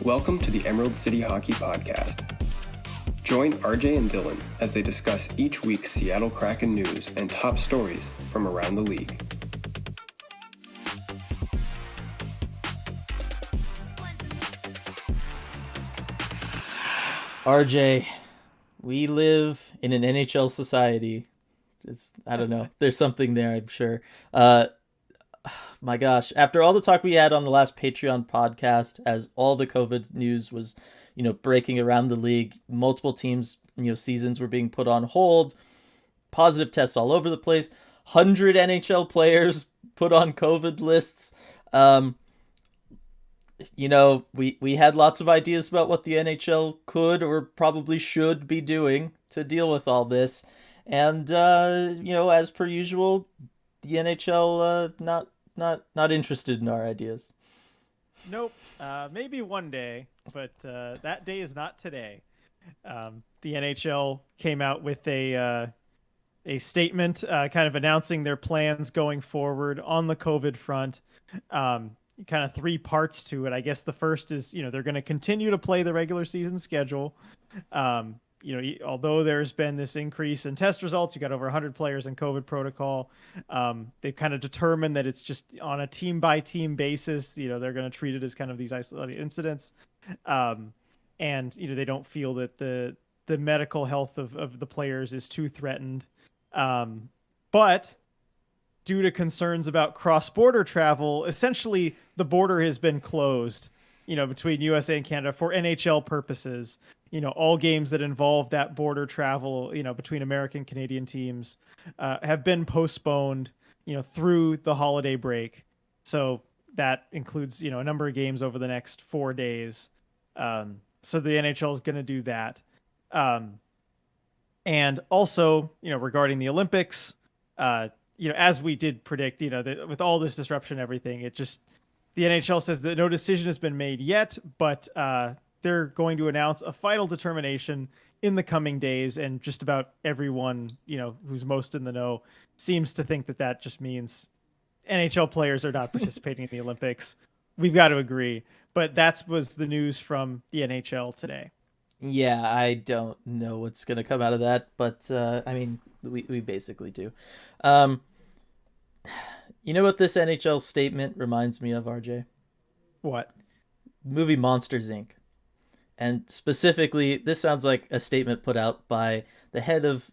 Welcome to the Emerald City Hockey Podcast. Join RJ and Dylan as they discuss each week's Seattle Kraken news and top stories from around the league. RJ, we live in an NHL society. I don't know. There's something there, I'm sure. My gosh, after all the talk we had on the last Patreon podcast, as all the COVID news was, breaking around the league, multiple teams, seasons were being put on hold, positive tests all over the place, 100 NHL players put on COVID lists. We had lots of ideas about what the NHL could or probably should be doing to deal with all this. And, as per usual, the NHL not interested in our ideas. Nope. Maybe one day, but that day is not today. The NHL came out with a statement kind of announcing their plans going forward on the COVID front. Kind of three parts to it. I guess the first is, they're going to continue to play the regular season schedule. Although there's been this increase in test results, you got over 100 players in COVID protocol. They've kind of determined that it's just on a team by team basis. They're going to treat it as kind of these isolated incidents. And they don't feel that the medical health of the players is too threatened. But due to concerns about cross-border travel, essentially the border has been closed, between USA and Canada for NHL purposes. All games that involve that border travel, between American Canadian teams, have been postponed, through the holiday break. So that includes, a number of games over the next 4 days. So the NHL is going to do that. And also, regarding the Olympics, as we did predict, with all this disruption and everything, the NHL says that no decision has been made yet, but they're going to announce a final determination in the coming days. And just about everyone, who's most in the know seems to think that just means NHL players are not participating in the Olympics. We've got to agree. But that was the news from the NHL today. Yeah, I don't know what's going to come out of that, but we basically do. You know what this NHL statement reminds me of, RJ? What? Movie Monsters, Inc. And specifically, this sounds like a statement put out by the head of,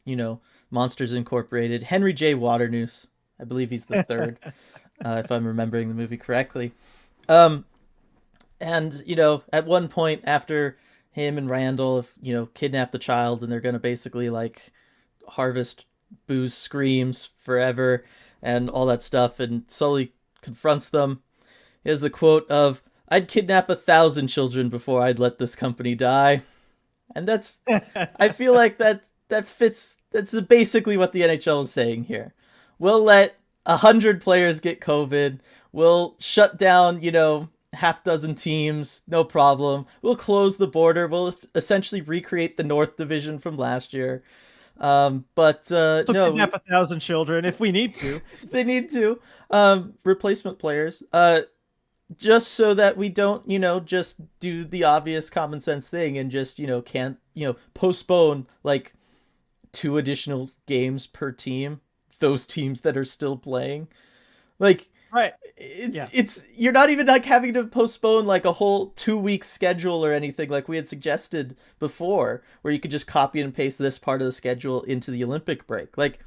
Monsters Incorporated, Henry J. Waternoose. I believe he's the third, if I'm remembering the movie correctly. And, at one point after him and Randall have, kidnapped the child and they're going to basically, harvest Boo's screams forever and all that stuff, and Sully confronts them. He has the quote of, "I'd kidnap 1,000 children before I'd let this company die." And that's, I feel like that fits, that's basically what the NHL is saying here. We'll let 100 players get COVID. We'll shut down, half dozen teams, no problem. We'll close the border. We'll essentially recreate the North Division from last year. No, kidnap 1,000 children if we need to. If they need to. Replacement players. Just so that we don't, just do the obvious common sense thing and just, can't, postpone 2 additional games per team. Those teams that are still playing. Right. It's you're not even having to postpone a whole 2-week schedule or anything like we had suggested before, where you could just copy and paste this part of the schedule into the Olympic break. Like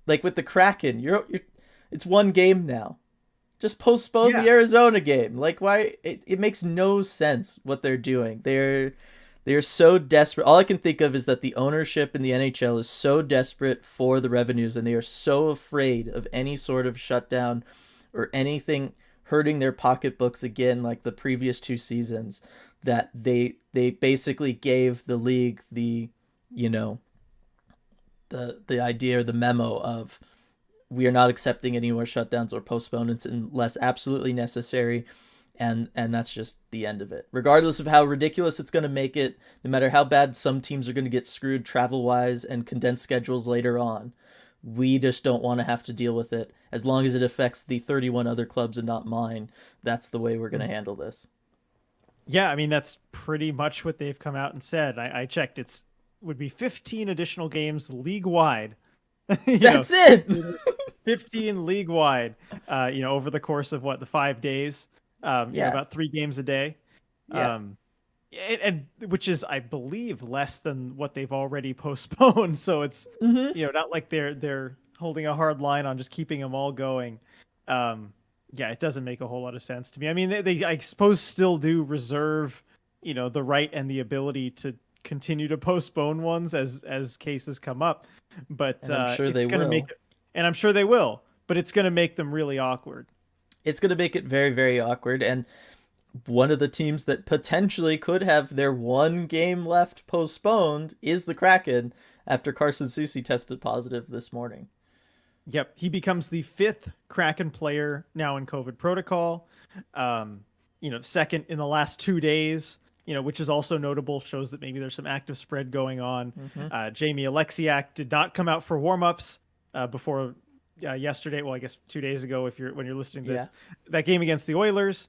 with the Kraken, you're it's 1 game now. Just postpone the Arizona game. Why? It makes no sense what they're doing. They're so desperate. All I can think of is that the ownership in the NHL is so desperate for the revenues, and they are so afraid of any sort of shutdown or anything hurting their pocketbooks again like the previous 2 seasons, that they basically gave the league the idea or the memo of, we are not accepting any more shutdowns or postponements unless absolutely necessary, and that's just the end of it. Regardless of how ridiculous it's going to make it, no matter how bad some teams are going to get screwed travel-wise and condensed schedules later on, we just don't want to have to deal with it. As long as it affects the 31 other clubs and not mine, that's the way we're going to handle this. Yeah, I mean, that's pretty much what they've come out and said. I checked. Would be 15 additional games league wide. That's it. 15 league wide, over the course of the 5 days, Yeah. about 3 games a day. Yeah. And which is, I believe, less than what they've already postponed. So it's, not like they're holding a hard line on just keeping them all going. Yeah, it doesn't make a whole lot of sense to me. I mean, they I suppose still do reserve, the right and the ability to continue to postpone ones as cases come up, but And I'm sure it's they gonna will. make it, and I'm sure they will, but it's gonna make them really awkward. It's going to make it very, very awkward. And one of the teams that potentially could have their one game left postponed is the Kraken after Carson Soucy tested positive this morning. Yep, he becomes the 5th Kraken player now in COVID protocol. Second in the last 2 days, which is also notable, shows that maybe there's some active spread going on. Jamie Alexiak did not come out for warm-ups before yesterday. Well, I guess 2 days ago, when you're listening to this, that game against the Oilers.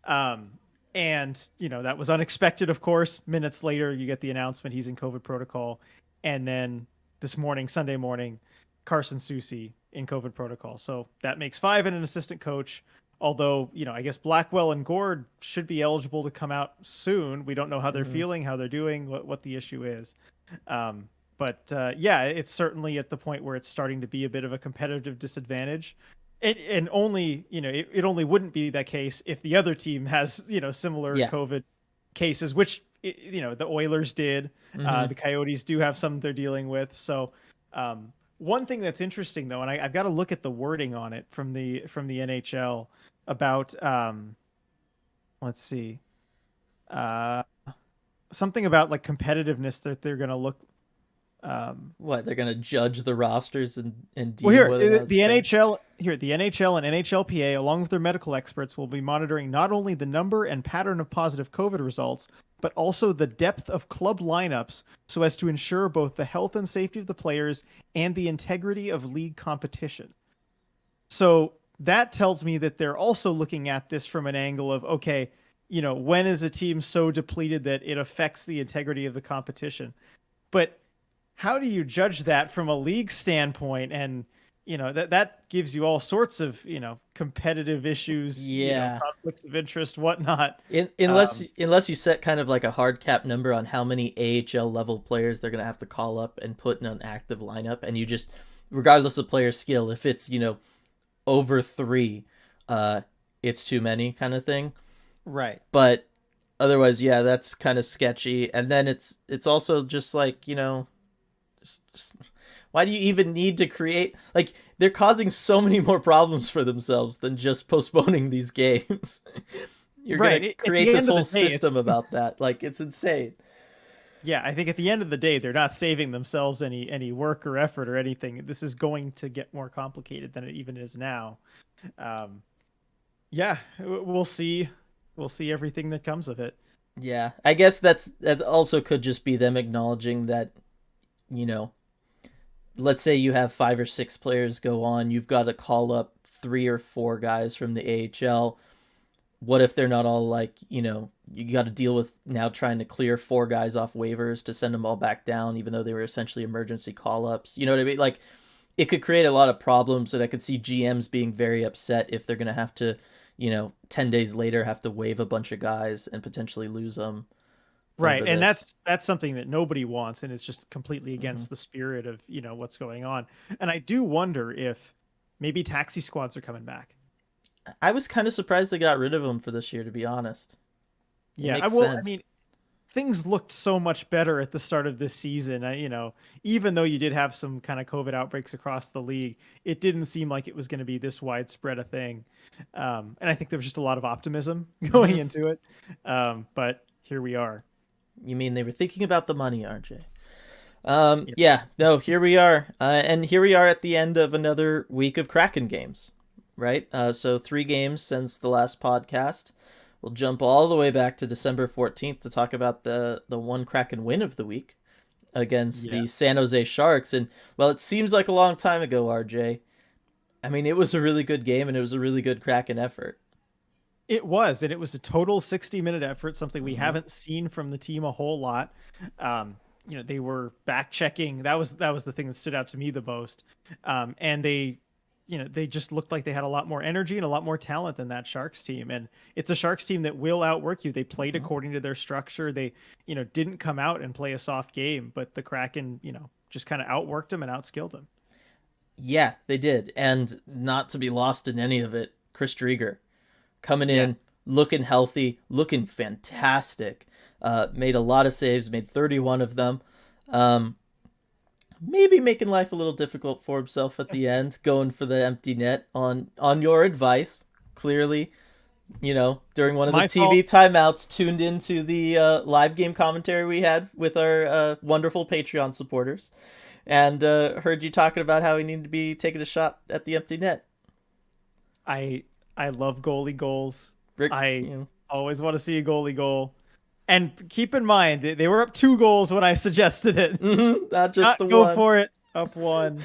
And that was unexpected, of course. Minutes later, you get the announcement he's in COVID protocol. And then this morning, Sunday morning, Carson Soucy in COVID protocol. So that makes 5 and an assistant coach. Although, I guess Blackwell and Gord should be eligible to come out soon. We don't know how they're feeling, how they're doing, what the issue is. But it's certainly at the point where it's starting to be a bit of a competitive disadvantage. And only, it only wouldn't be that case if the other team has, similar COVID cases, which, the Oilers did. The Coyotes do have some they're dealing with. So one thing that's interesting, though, and I've got to look at the wording on it from the NHL about, let's see, something about like competitiveness that they're going to look. What, they're going to judge the rosters and deem Well, whether or not the it's fair? the NHL and NHLPA, along with their medical experts, will be monitoring not only the number and pattern of positive COVID results, but also the depth of club lineups, so as to ensure both the health and safety of the players and the integrity of league competition. So that tells me that they're also looking at this from an angle of, okay, when is a team so depleted that it affects the integrity of the competition? But how do you judge that from a league standpoint? And, that gives you all sorts of, competitive issues, conflicts of interest, whatnot. Unless you set kind of like a hard cap number on how many AHL level players they're going to have to call up and put in an active lineup. And you just, regardless of player skill, if it's, over 3, it's too many kind of thing. Right. But otherwise, that's kind of sketchy. And then it's also just like, just why do you even need to create, like, they're causing so many more problems for themselves than just postponing these games. You're right. Going to create this whole system about that. Like, it's insane. Yeah, I think at the end of the day, they're not saving themselves any work or effort or anything. This is going to get more complicated than it even is now. We'll see. We'll see everything that comes of it. Yeah, I guess that also could just be them acknowledging that, let's say you have 5 or 6 players go on, you've got to call up 3 or 4 guys from the AHL. What if they're not all like, you got to deal with now trying to clear 4 guys off waivers to send them all back down, even though they were essentially emergency call-ups. You know what I mean? Like, it could create a lot of problems, and I could see GMs being very upset if they're going to have to, 10 days later have to waive a bunch of guys and potentially lose them. Right, and that's something that nobody wants, and it's just completely against the spirit of, what's going on. And I do wonder if maybe taxi squads are coming back. I was kind of surprised they got rid of them for this year, to be honest. I mean, things looked so much better at the start of this season. Even though you did have some kind of COVID outbreaks across the league, it didn't seem like it was going to be this widespread a thing. And I think there was just a lot of optimism going into it. But here we are. You mean they were thinking about the money, RJ? Here we are. And here we are at the end of another week of Kraken games, right? So 3 games since the last podcast. We'll jump all the way back to December 14th to talk about the one Kraken win of the week against the San Jose Sharks. And, well, it seems like a long time ago, RJ. I mean, it was a really good game, and it was a really good Kraken effort. It was, and it was a total 60-minute effort, something we Mm-hmm. haven't seen from the team a whole lot. They were back checking. That was the thing that stood out to me the most. And they just looked like they had a lot more energy and a lot more talent than that Sharks team. And it's a Sharks team that will outwork you. They played according to their structure. They, didn't come out and play a soft game, but the Kraken, just kind of outworked them and outskilled them. Yeah, they did. And not to be lost in any of it, Chris Drieger coming in, looking healthy, looking fantastic. Made a lot of saves, made 31 of them. Maybe making life a little difficult for himself at the end, going for the empty net on your advice. Clearly, during one of the TV timeouts, tuned into the live game commentary we had with our wonderful Patreon supporters, and heard you talking about how he needed to be taking a shot at the empty net. I love goalie goals. Rick, always want to see a goalie goal. And keep in mind, they were up 2 goals when I suggested it. Mm-hmm, not just the go one. Go for it. Up 1.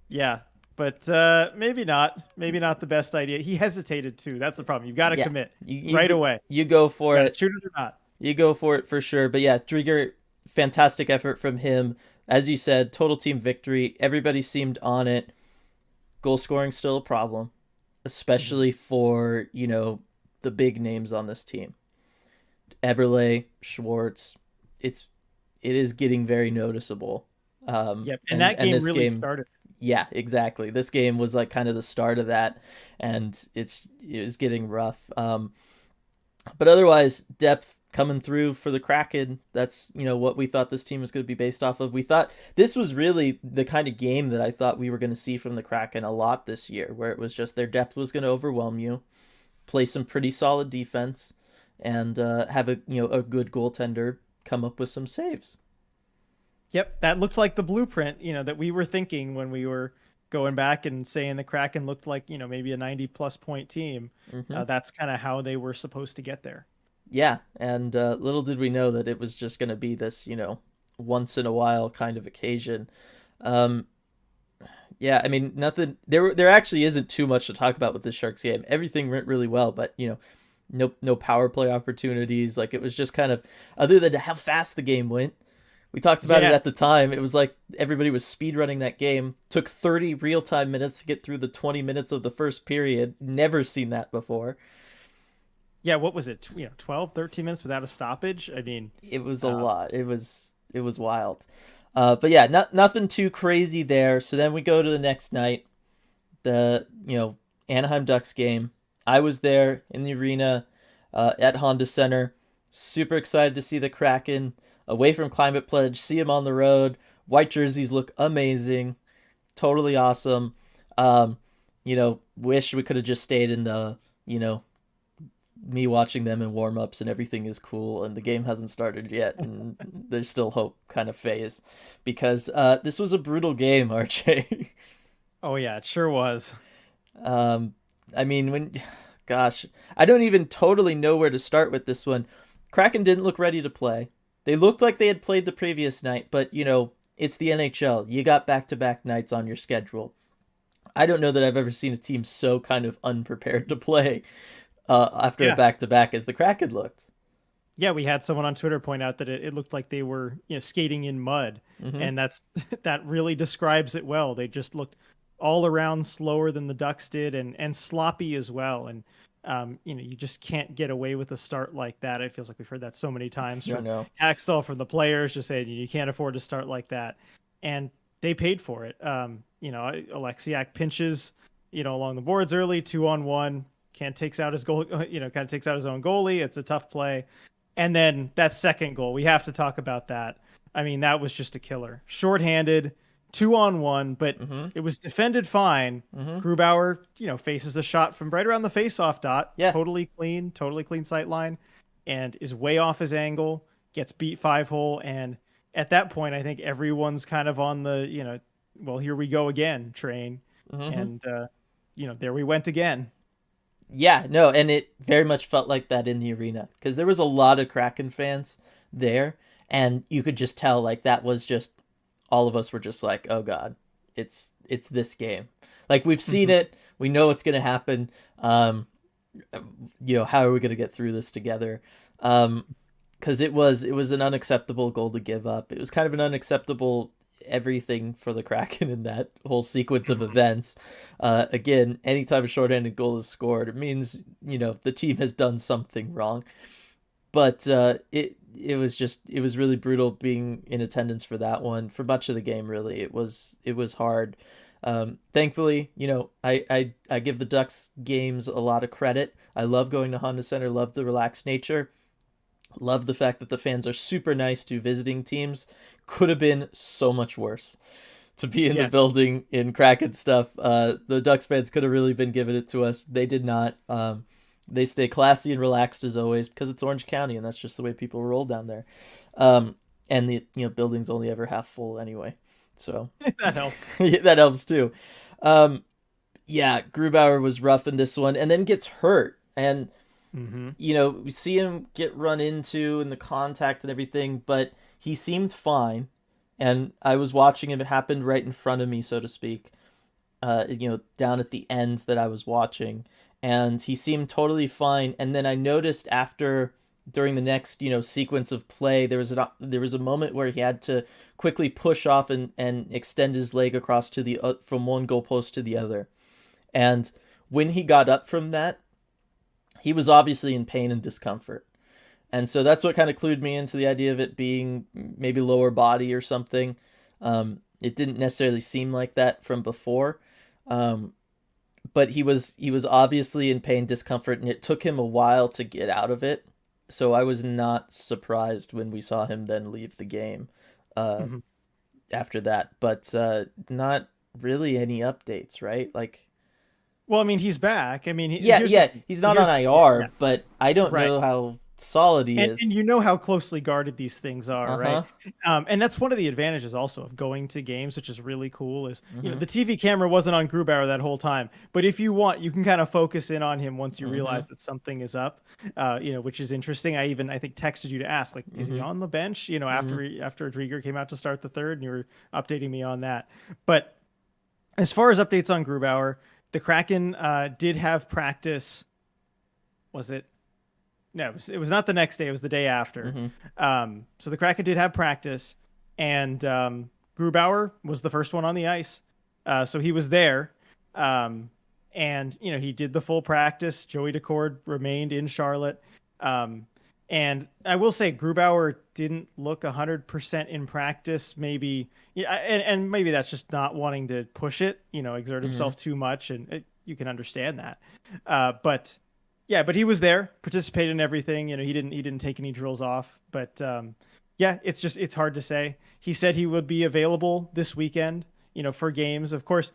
Yeah, but maybe not. Maybe not the best idea. He hesitated too. That's the problem. You've got to commit right away. You go for it. Shoot it or not. You go for it for sure. But yeah, Drieger, fantastic effort from him. As you said, total team victory. Everybody seemed on it. Goal scoring still a problem, especially for, the big names on this team. Eberle, Schwartz, it is getting very noticeable. Yep, and that game really started. Yeah, exactly. This game was like kind of the start of that, and it was getting rough. But otherwise, depth coming through for the Kraken. That's what we thought this team was going to be based off of. We thought this was really the kind of game that I thought we were going to see from the Kraken a lot this year, where it was just their depth was going to overwhelm you, play some pretty solid defense, and have a good goaltender come up with some saves. Yep, that looked like the blueprint, that we were thinking when we were going back and saying the Kraken looked like, maybe a 90-plus point team. Mm-hmm. That's kind of how they were supposed to get there. Yeah, and little did we know that it was just going to be this, once in a while kind of occasion. Yeah, I mean, nothing. There actually isn't too much to talk about with this Sharks game. Everything went really well, but no power play opportunities. Like, it was just kind of, other than how fast the game went. We talked about it at the time. It was like everybody was speedrunning that game. Took 30 real-time minutes to get through the 20 minutes of the first period. Never seen that before. Yeah, what was it? 12, 13 minutes without a stoppage? I mean, it was a lot. It was wild. But yeah, nothing too crazy there. So then we go to the next night, the Anaheim Ducks game. I was there in the arena at Honda Center. Super excited to see the Kraken away from Climate Pledge. See them on the road. White jerseys look amazing. Totally awesome. Wish we could have just stayed in the me watching them in warm-ups and everything is cool and the game hasn't started yet and there's still hope kind of phase, because this was a brutal game, RJ. Oh yeah, it sure was. I mean, I don't even totally know where to start with this one. Kraken didn't look ready to play. They looked like they had played the previous night, but it's the NHL. You got back-to-back nights on your schedule. I don't know that I've ever seen a team so kind of unprepared to play after a back-to-back as the Kraken looked. Yeah, we had someone on Twitter point out that it looked like they were skating in mud, and that really describes it well. They just looked all around slower than the Ducks did, and sloppy as well. And you just can't get away with a start like that. It feels like we've heard that so many times from Axtell, from the players, just saying you can't afford to start like that, and they paid for it. Alexiak pinches along the boards early, 2-on-1. Takes out his goal, kind of takes out his own goalie. It's a tough play. And then that second goal, we have to talk about that. I mean, that was just a killer. Shorthanded, 2-on-1, but it was defended fine. Grubauer, faces a shot from right around the face-off dot. Yeah. Totally clean sight line, and is way off his angle, gets beat 5-hole. And at that point, I think everyone's kind of on the, well, here we go again train. And, there we went again. Yeah, no, and it very much felt like that in the arena, because there was a lot of Kraken fans there, and you could just tell, like, that was just, all of us were just like, oh god, it's this game. Like, we've seen it, we know what's going to happen, how are we going to get through this together? Because it was an unacceptable goal to give up. It was kind of an unacceptable everything for the Kraken in that whole sequence of events. Again, anytime a shorthanded goal is scored, it means the team has done something wrong. But it was really brutal being in attendance for that one for much of the game. Really, it was hard. Thankfully, I give the Ducks games a lot of credit. I love going to Honda Center, love the relaxed nature, love the fact that the fans are super nice to visiting teams. Could have been so much worse to be in the building in Kraken stuff. The Ducks fans could have really been giving it to us. They did not. They stay classy and relaxed as always because it's Orange County and that's just the way people roll down there. And the building's only ever half full anyway. So that helps. That helps too. Grubauer was rough in this one and then gets hurt. And, we see him get run into in the contact and everything, but he seemed fine. And I was watching him. It happened right in front of me, so to speak, down at the end that I was watching. And he seemed totally fine. And then I noticed during the next, sequence of play, there was a moment where he had to quickly push off and extend his leg across to from one goalpost to the other. And when he got up from that, he was obviously in pain and discomfort. And so that's what kind of clued me into the idea of it being maybe lower body or something. It didn't necessarily seem like that from before. But he was obviously in pain, discomfort, and it took him a while to get out of it. So I was not surprised when we saw him then leave the game after that. But not really any updates, right? Well, I mean, he's back. I mean, he's not on IR, but I don't know how solid he is. And you know how closely guarded these things are, right? And that's one of the advantages also of going to games, which is really cool, is the TV camera wasn't on Grubauer that whole time. But if you want, you can kind of focus in on him once you realize that something is up, which is interesting. I think texted you to ask, is he on the bench? After Drieger came out to start the third, and you were updating me on that. But as far as updates on Grubauer, the Kraken did have practice. Was it? No, it was not the next day. It was the day after. So the Kraken did have practice, and Grubauer was the first one on the ice. So he was there, and he did the full practice. Joey Decord remained in Charlotte, and I will say Grubauer didn't look 100% in practice. Maybe, and maybe that's just not wanting to push it. Exert himself too much, and you can understand that. But he was there, participated in everything. He didn't take any drills off. But it's hard to say. He said he would be available this weekend, for games. Of course,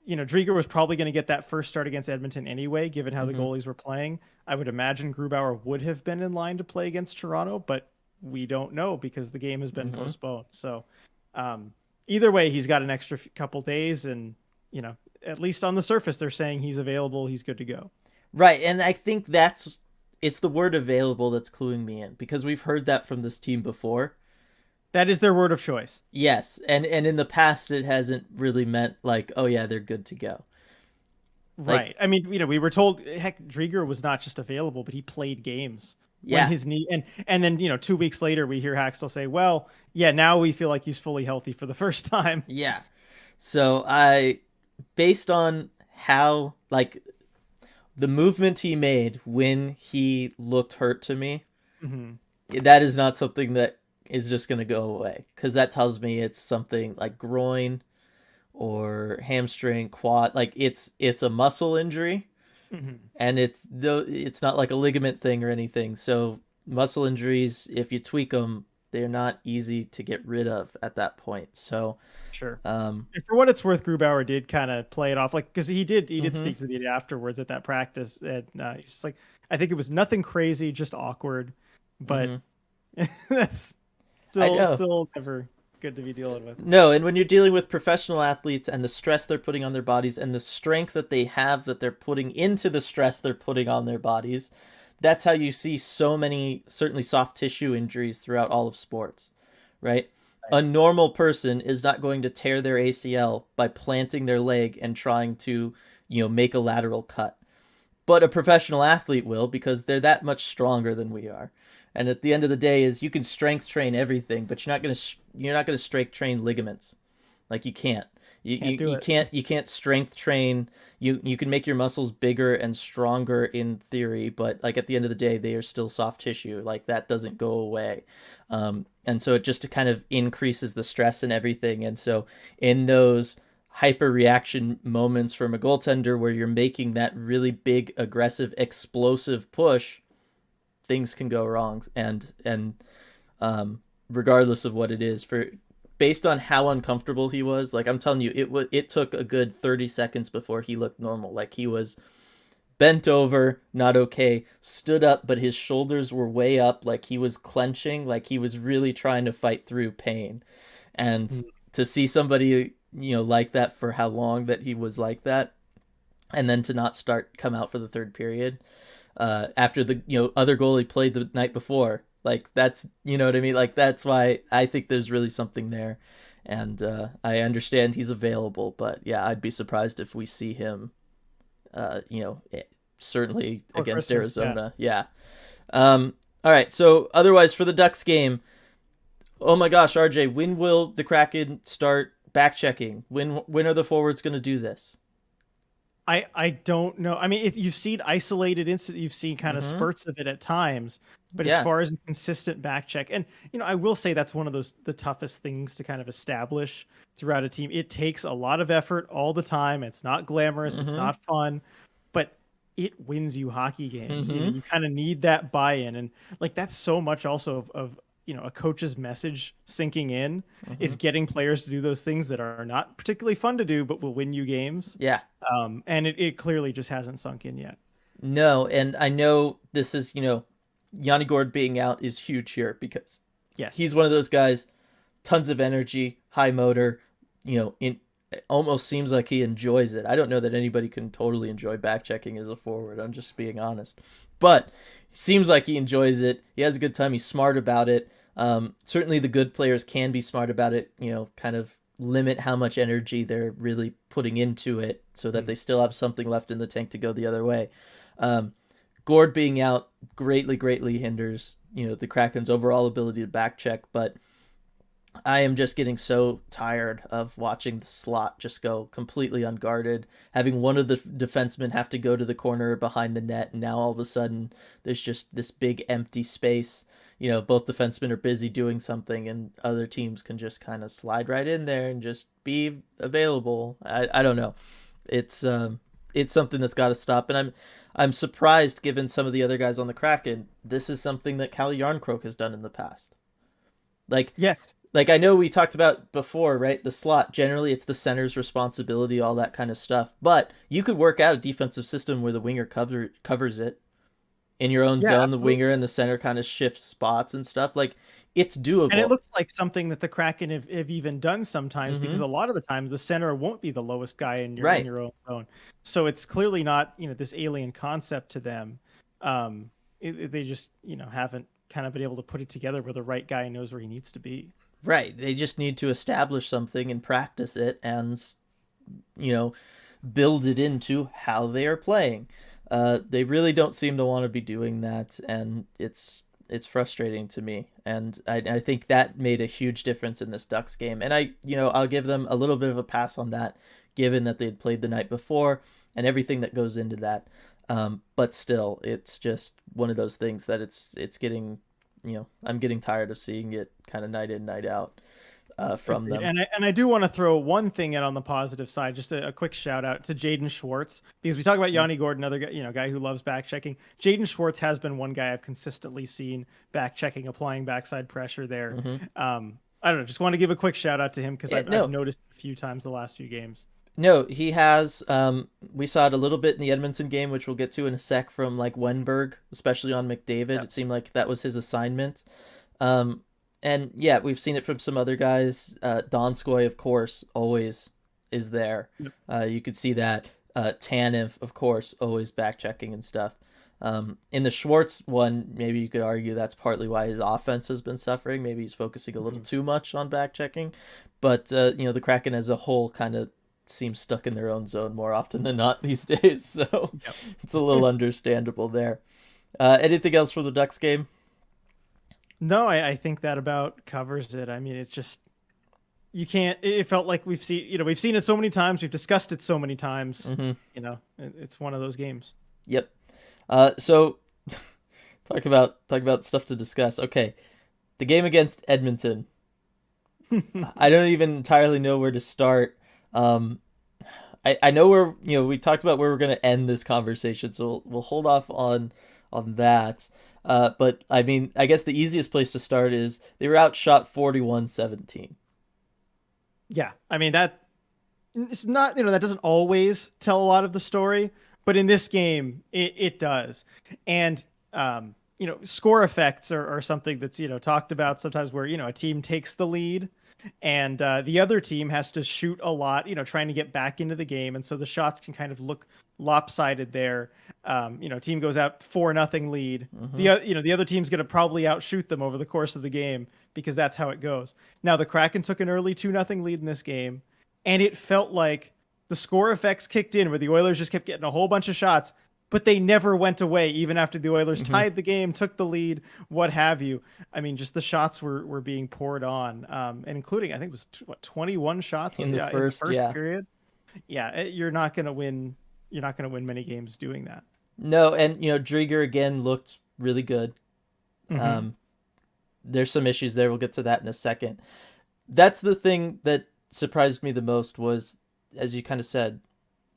Drieger was probably going to get that first start against Edmonton anyway, given how the goalies were playing. I would imagine Grubauer would have been in line to play against Toronto, but we don't know because the game has been postponed. So either way, he's got an extra couple days, and at least on the surface, they're saying he's available. He's good to go. Right, and I think it's the word available that's cluing me in, because we've heard that from this team before. That is their word of choice. Yes, and in the past it hasn't really meant oh yeah, they're good to go. Right. I mean, we were told, heck, Drieger was not just available, but he played games. Yeah. When his knee, and then 2 weeks later we hear Haxtell say, well, yeah, now we feel like he's fully healthy for the first time. Yeah. So based on how the movement he made when he looked hurt to me, that is not something that is just going to go away, because that tells me it's something like groin or hamstring, quad. It's a muscle injury, and it's not like a ligament thing or anything. So muscle injuries, if you tweak them, they're not easy to get rid of at that point. So sure. And for what it's worth, Grubauer did kind of play it off, because he did Mm-hmm. speak to the afterwards at that practice, and he's just I think it was nothing crazy, just awkward, but that's still never good to be dealing with. No, and when you're dealing with professional athletes and the stress they're putting on their bodies and the strength that they have that they're putting into the stress they're putting on their bodies, that's how you see so many, certainly soft tissue injuries throughout all of sports, right? A normal person is not going to tear their ACL by planting their leg and trying to, make a lateral cut. but a professional athlete will, because they're that much stronger than we are. And at the end of the day, is you can strength train everything, but you're not gonna strength train ligaments. Like you can't. You can't strength train. You can make your muscles bigger and stronger in theory, but like at the end of the day, they are still soft tissue. Like that doesn't go away, and so it just kind of increases the stress and everything. And so in those hyper reaction moments from a goaltender where you're making that really big, aggressive, explosive push, things can go wrong. And regardless of what it is, based on how uncomfortable he was, like I'm telling you, it took a good 30 seconds before he looked normal. Like he was bent over, not okay, stood up, but his shoulders were way up, like he was clenching, like he was really trying to fight through pain. And to see somebody, like that for how long that he was like that, and then to not come out for the third period, after the other goalie played the night before. Like that's, you know what I mean? Like that's why I think there's really something there. And I understand he's available, but yeah, I'd be surprised if we see him, certainly against Christmas, Arizona. Yeah. All right. So otherwise for the Ducks game, oh my gosh, RJ, when will the Kraken start back checking? When are the forwards going to do this? I don't know. I mean, if you've seen isolated incidents, you've seen kind of spurts of it at times, but as far as a consistent back check, and I will say that's one of the toughest things to kind of establish throughout a team. It takes a lot of effort all the time. It's not glamorous. It's not fun, but it wins you hockey games. You kind of need that buy-in, and like that's so much also of a coach's message sinking in is getting players to do those things that are not particularly fun to do, but will win you games. Yeah. And it clearly just hasn't sunk in yet. No. And I know this is, Yanni Gourde being out is huge here because he's one of those guys, tons of energy, high motor, it almost seems like he enjoys it. I don't know that anybody can totally enjoy back checking as a forward. I'm just being honest, but seems like he enjoys it. He has a good time. He's smart about it. Certainly the good players can be smart about it, kind of limit how much energy they're really putting into it so that they still have something left in the tank to go the other way. Gourde being out greatly hinders, the Kraken's overall ability to back check, but I am just getting so tired of watching the slot just go completely unguarded, having one of the defensemen have to go to the corner behind the net, and now all of a sudden there's just this big empty space. Both defensemen are busy doing something, and other teams can just kind of slide right in there and just be available. I don't know. It's something that's got to stop, and I'm surprised, given some of the other guys on the Kraken, this is something that Calle Jarnkrok has done in the past. Like, yes. Like I know we talked about before, right? The slot, generally it's the center's responsibility, all that kind of stuff. But you could work out a defensive system where the winger covers it in your own zone. Absolutely. The winger and the center kind of shift spots and stuff. Like it's doable. And it looks like something that the Kraken have even done sometimes, because a lot of the times the center won't be the lowest guy in your own zone. So it's clearly not, this alien concept to them. They just, haven't kind of been able to put it together where the right guy knows where he needs to be. Right. They just need to establish something and practice it and, build it into how they are playing. They really don't seem to want to be doing that, and it's frustrating to me. And I think that made a huge difference in this Ducks game. And I'll give them a little bit of a pass on that, given that they had played the night before and everything that goes into that. But still, it's just one of those things that it's getting, I'm getting tired of seeing it kind of night in, night out from them. And I do want to throw one thing in on the positive side, just a quick shout out to Jaden Schwartz, because we talk about Yanni Gourde, another guy, guy who loves back checking. Jaden Schwartz has been one guy I've consistently seen back checking, applying backside pressure there. I don't know, just want to give a quick shout out to him because I've noticed a few times the last few games. No, he has. We saw it a little bit in the Edmonton game, which we'll get to in a sec, from like Wenberg, especially on McDavid. Yep. It seemed like that was his assignment. And yeah, we've seen it from some other guys. Donskoi, of course, always is there. Yep. You could see that. Tanev, of course, always back checking and stuff. In the Schwartz one, maybe you could argue that's partly why his offense has been suffering. Maybe he's focusing a little too much on back checking. But, the Kraken as a whole kind of seem stuck in their own zone more often than not these days. So Yep. it's a little understandable there. Anything else for the Ducks game? No, I think that about covers it. I mean, it's just you can't. It felt like we've seen it so many times. We've discussed it so many times. Mm-hmm. It's one of those games. Yep. So talk about stuff to discuss. Okay, the game against Edmonton. I don't even entirely know where to start. I know where we talked about where we're going to end this conversation, so we'll hold off on that. But I mean, I guess the easiest place to start is they were outshot 41-17. Yeah, I mean that it's not that doesn't always tell a lot of the story, but in this game it does. And score effects are something that's talked about sometimes where a team takes the lead and the other team has to shoot a lot, trying to get back into the game, and so the shots can kind of look lopsided there. Team goes out 4-0 lead. Mm-hmm. The other team's going to probably outshoot them over the course of the game because that's how it goes. Now the Kraken took an early 2-0 lead in this game, and it felt like the score effects kicked in where the Oilers just kept getting a whole bunch of shots, but they never went away even after the Oilers tied the game, took the lead, what have you. I mean, just the shots were being poured on, and including, I think it was 21 shots in the first period. Yeah, you're not going to win. You're not going to win many games doing that. No, and Drieger again looked really good. Mm-hmm. There's some issues there. We'll get to that in a second. That's the thing that surprised me the most was, as you kind of said,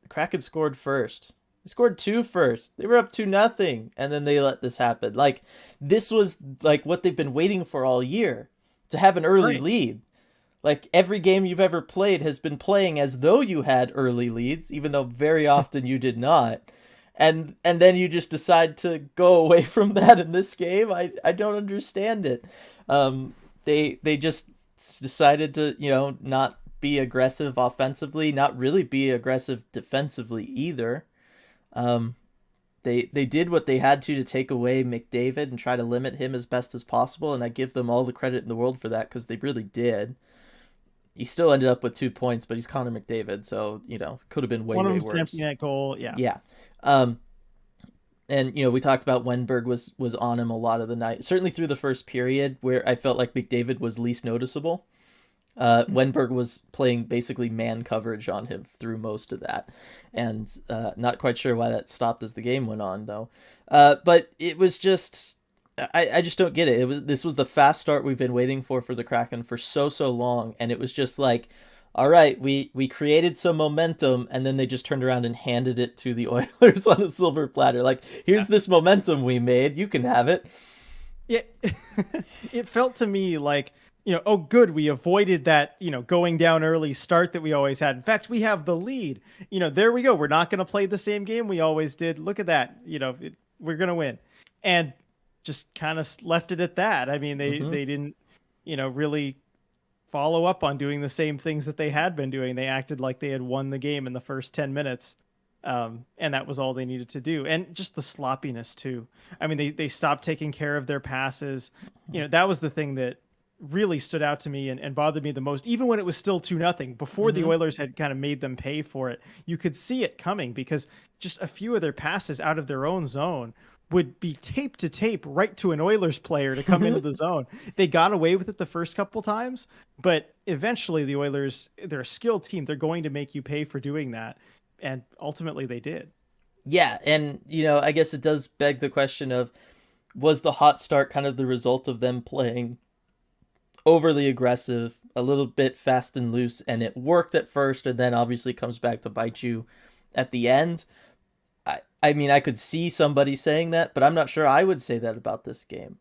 the Kraken scored first. They scored 2 first. They were up 2-0, and then they let this happen. Like, this was like what they've been waiting for all year, to have an early lead. Like, every game you've ever played has been playing as though you had early leads, even though very often you did not. And then you just decide to go away from that in this game. I don't understand it. They just decided to, not be aggressive offensively, not really be aggressive defensively either. They did what they had to take away McDavid and try to limit him as best as possible, and I give them all the credit in the world for that because they really did. He still ended up with 2 points, but he's Connor McDavid, so could have been way worse. One of them that goal, yeah. Yeah. And we talked about Wenberg was on him a lot of the night, certainly through the first period where I felt like McDavid was least noticeable. Wenberg was playing basically man coverage on him through most of that, and not quite sure why that stopped as the game went on though. But it was just I just don't get it. This was the fast start we've been waiting for the Kraken for so long, and it was just like, all right, we created some momentum, and then they just turned around and handed it to the Oilers on a silver platter. Like, here's this momentum we made. You can have it. Yeah, it felt to me like, oh, good, we avoided that, going down early start that we always had. In fact, we have the lead. There we go. We're not going to play the same game we always did. Look at that. We're going to win. And just kind of left it at that. I mean, they didn't, really follow up on doing the same things that they had been doing. They acted like they had won the game in the first 10 minutes. And that was all they needed to do. And just the sloppiness too. I mean, they stopped taking care of their passes. That was the thing that really stood out to me and bothered me the most, even when it was still 2-0 before the Oilers had kind of made them pay for it. You could see it coming because just a few of their passes out of their own zone would be tape to tape right to an Oilers player to come into the zone. They got away with it the first couple times, but eventually the Oilers, they're a skilled team. They're going to make you pay for doing that. And ultimately they did. Yeah. And, I guess it does beg the question of, was the hot start kind of the result of them playing overly aggressive, a little bit fast and loose, and it worked at first, and then obviously comes back to bite you at the end? I mean, I could see somebody saying that, but I'm not sure I would say that about this game.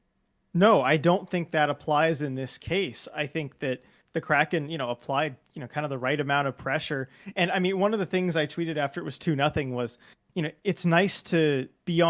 No, I don't think that applies in this case. I think that the Kraken, applied, kind of the right amount of pressure. And I mean, one of the things I tweeted after it was 2-0 was, it's nice to be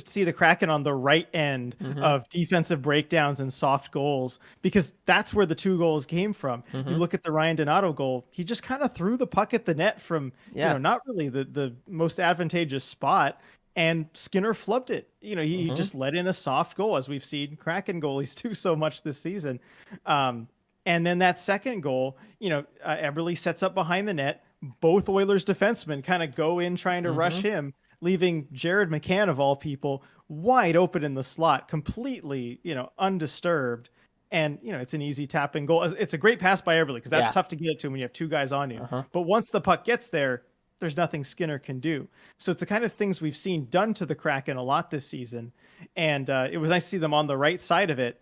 see the Kraken on the right end of defensive breakdowns and soft goals, because that's where the 2 goals came from. You look at the Ryan Donato goal, he just kind of threw the puck at the net from, not really the most advantageous spot, and Skinner flubbed it. He just let in a soft goal, as we've seen Kraken goalies do so much this season. And then that second goal, Eberle sets up behind the net. both Oilers defensemen kind of go in trying to rush him, leaving Jared McCann of all people wide open in the slot, completely, undisturbed. And, it's an easy tap and goal. It's a great pass by Eberle because that's tough to get it to when you have two guys on you. But once the puck gets there, there's nothing Skinner can do. So it's the kind of things we've seen done to the Kraken a lot this season. And it was nice to see them on the right side of it.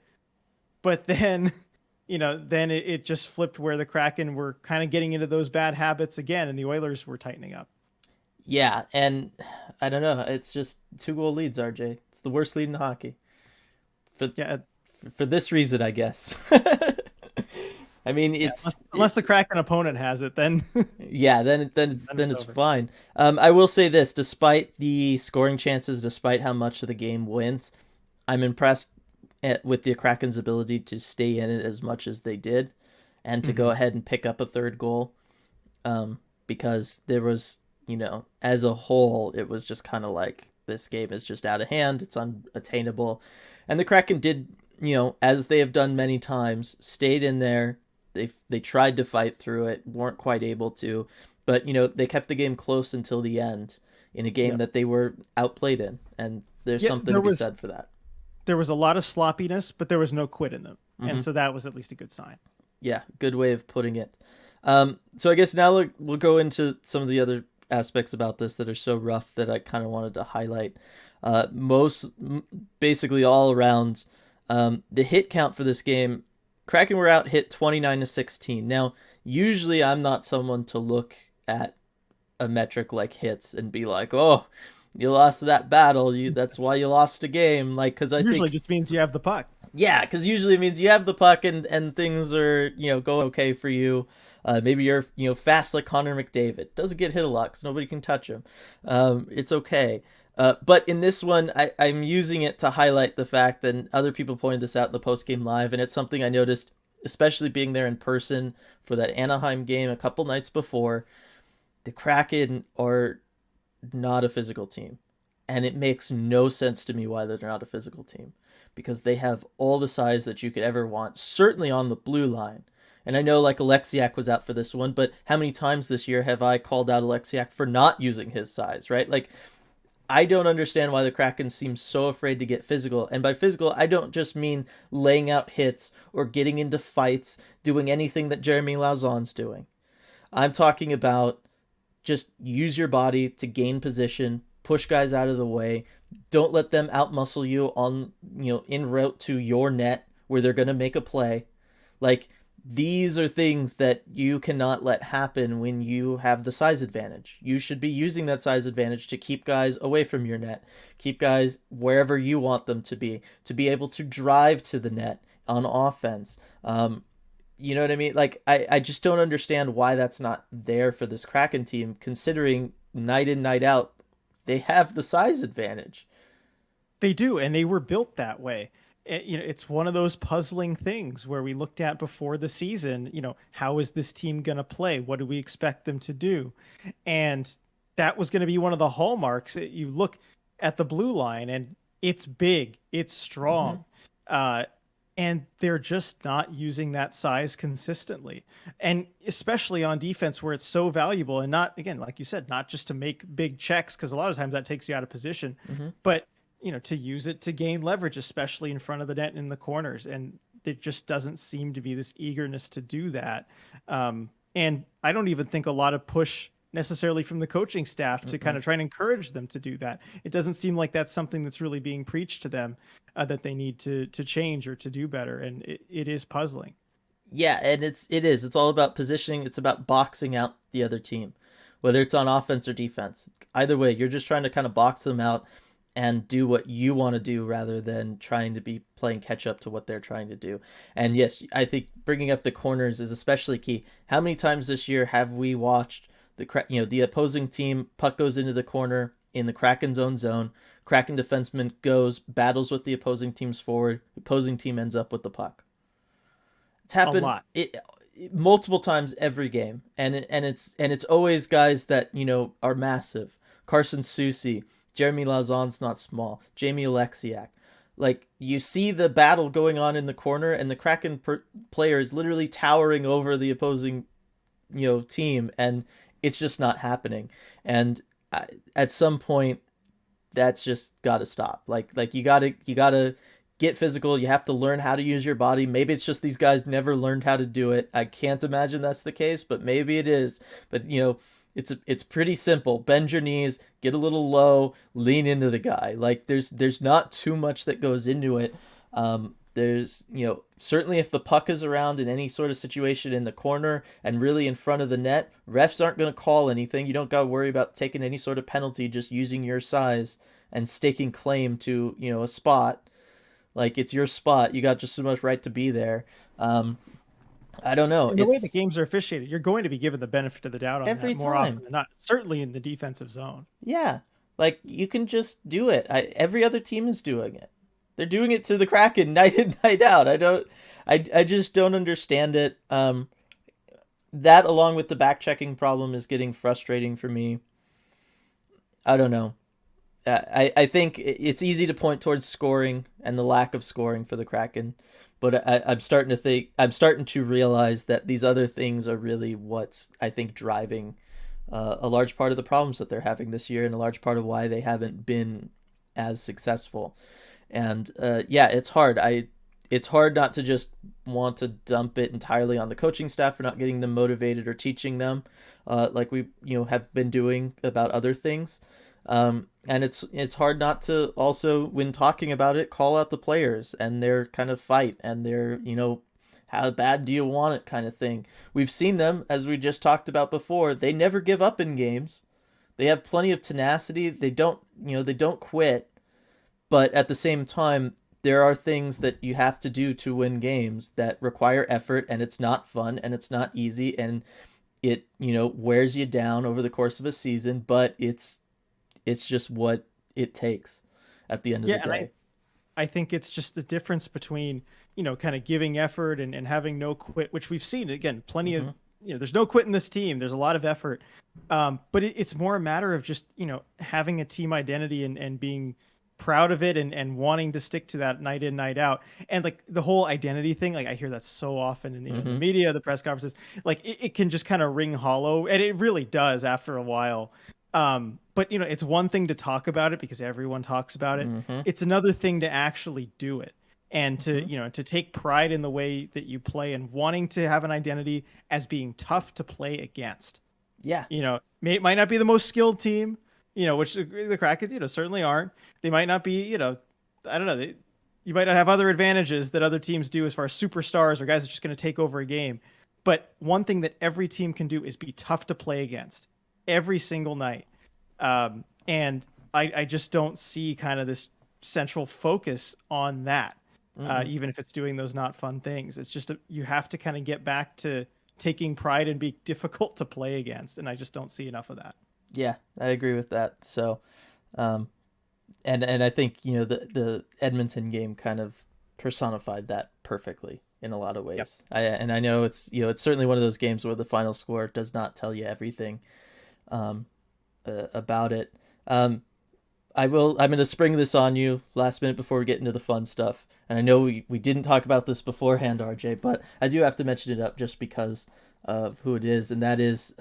But then, then it just flipped where the Kraken were kind of getting into those bad habits again, and the Oilers were tightening up. Yeah, and I don't know. It's just 2-goal leads, RJ. It's the worst lead in hockey. For this reason, I guess. I mean, it's unless the Kraken opponent has it, then then it's fine. I will say this: despite the scoring chances, despite how much of the game went, I'm impressed with the Kraken's ability to stay in it as much as they did, and to go ahead and pick up a third goal. Because there was, as a whole, it was just kind of like this game is just out of hand. It's unattainable, and the Kraken did, as they have done many times, stayed in there. They tried to fight through it, weren't quite able to, but they kept the game close until the end in a game that they were outplayed in, and there's something to be said for that. There was a lot of sloppiness, but there was no quit in them, and so that was at least a good sign. Yeah, good way of putting it. So I guess now we'll go into some of the other aspects about this that are so rough that I kind of wanted to highlight. Basically all around, the hit count for this game. Kraken were out hit 29-16. Now, usually I'm not someone to look at a metric like hits and be like, oh, you lost that battle. That's why you lost a game. Like, because I usually just means you have the puck. Yeah, because usually it means you have the puck and things are, going okay for you. Maybe you're, fast like Connor McDavid. Doesn't get hit a lot because nobody can touch him. It's okay. But in this one, I'm using it to highlight the fact that other people pointed this out in the post-game live, and it's something I noticed, especially being there in person for that Anaheim game a couple nights before. The Kraken are not a physical team, and it makes no sense to me why they're not a physical team, because they have all the size that you could ever want, certainly on the blue line. And I know Alexiak was out for this one, but how many times this year have I called out Alexiak for not using his size, right? I don't understand why the Kraken seem so afraid to get physical. And by physical, I don't just mean laying out hits or getting into fights, doing anything that Jeremy Lauzon's doing. I'm talking about just use your body to gain position, push guys out of the way. Don't let them outmuscle you on, en route to your net where they're going to make a play. These are things that you cannot let happen when you have the size advantage. You should be using that size advantage to keep guys away from your net, keep guys wherever you want them to be able to drive to the net on offense. You know what I mean? I just don't understand why that's not there for this Kraken team, considering night in, night out, they have the size advantage. They do, and they were built that way. It's one of those puzzling things where we looked at before the season, how is this team going to play? What do we expect them to do? And that was going to be one of the hallmarks. You look at the blue line and it's big, it's strong. And they're just not using that size consistently. And especially on defense where it's so valuable, and not, again, like you said, not just to make big checks, because a lot of times that takes you out of position, but to use it to gain leverage, especially in front of the net and in the corners. And there just doesn't seem to be this eagerness to do that. And I don't even think a lot of push necessarily from the coaching staff to kind of try and encourage them to do that. It doesn't seem like that's something that's really being preached to them, that they need to change or to do better. And it is puzzling. Yeah, and it's all about positioning. It's about boxing out the other team, whether it's on offense or defense. Either way, you're just trying to kind of box them out and do what you want to do rather than trying to be playing catch up to what they're trying to do. And yes, I think bringing up the corners is especially key. How many times this year have we watched the opposing team, puck goes into the corner in the Kraken's own zone, Kraken defenseman goes, battles with the opposing team's forward, opposing team ends up with the puck. It's happened a lot. Multiple times every game, and it's always guys that are massive. Carson Soucy, Jeremy Lauzon's not small. Jamie Alexiak. You see the battle going on in the corner, and the Kraken player is literally towering over the opposing, team, and it's just not happening. And at some point, that's just got to stop. Like you gotta get physical. You have to learn how to use your body. Maybe it's just these guys never learned how to do it. I can't imagine that's the case, but maybe it is. But it's pretty simple. Bend your knees, get a little low, lean into the guy. Like there's not too much that goes into it. There's, certainly if the puck is around in any sort of situation in the corner and really in front of the net, refs aren't going to call anything. You don't got to worry about taking any sort of penalty, just using your size and staking claim to, a spot. Like, it's your spot. You got just so much right to be there. I don't know. And the way the games are officiated, you're going to be given the benefit of the doubt on every that more time. often than not, certainly in the defensive zone. Yeah. Like, you can just do it. Every other team is doing it. They're doing it to the Kraken night in, night out. I just don't understand it. That along with the back checking problem is getting frustrating for me. I don't know. I think it's easy to point towards scoring and the lack of scoring for the Kraken, but I'm starting to realize that these other things are really what's, I think, driving a large part of the problems that they're having this year and a large part of why they haven't been as successful. And it's hard. It's hard not to just want to dump it entirely on the coaching staff for not getting them motivated or teaching them, like we have been doing about other things. And it's hard not to also, when talking about it, call out the players and their kind of fight and their how bad do you want it kind of thing. We've seen them, as we just talked about before. They never give up in games. They have plenty of tenacity. They don't quit. But at the same time, there are things that you have to do to win games that require effort, and it's not fun, and it's not easy, and it, wears you down over the course of a season, but it's just what it takes at the end of the day. I think it's just the difference between, kind of giving effort and having no quit, which we've seen, again, plenty of, there's no quit in this team. There's a lot of effort. But it's more a matter of just, having a team identity and being proud of it and wanting to stick to that night in, night out. And like the whole identity thing, like I hear that so often in the media, the press conferences, like it can just kind of ring hollow, and it really does after a while. But it's one thing to talk about it because everyone talks about it. It's another thing to actually do it and to, to take pride in the way that you play and wanting to have an identity as being tough to play against. Yeah. It might not be the most skilled team, which the Kraken, certainly aren't. They might not be, I don't know. You might not have other advantages that other teams do as far as superstars or guys that are just going to take over a game. But one thing that every team can do is be tough to play against every single night. And I just don't see kind of this central focus on that, even if it's doing those not fun things. It's just you have to kind of get back to taking pride and be difficult to play against. And I just don't see enough of that. Yeah, I agree with that. So, and I think, the Edmonton game kind of personified that perfectly in a lot of ways. Yep. I know it's, it's certainly one of those games where the final score does not tell you everything about it. I'm going to spring this on you last minute before we get into the fun stuff. And I know we didn't talk about this beforehand, RJ, but I do have to mention it up just because of who it is. And that is,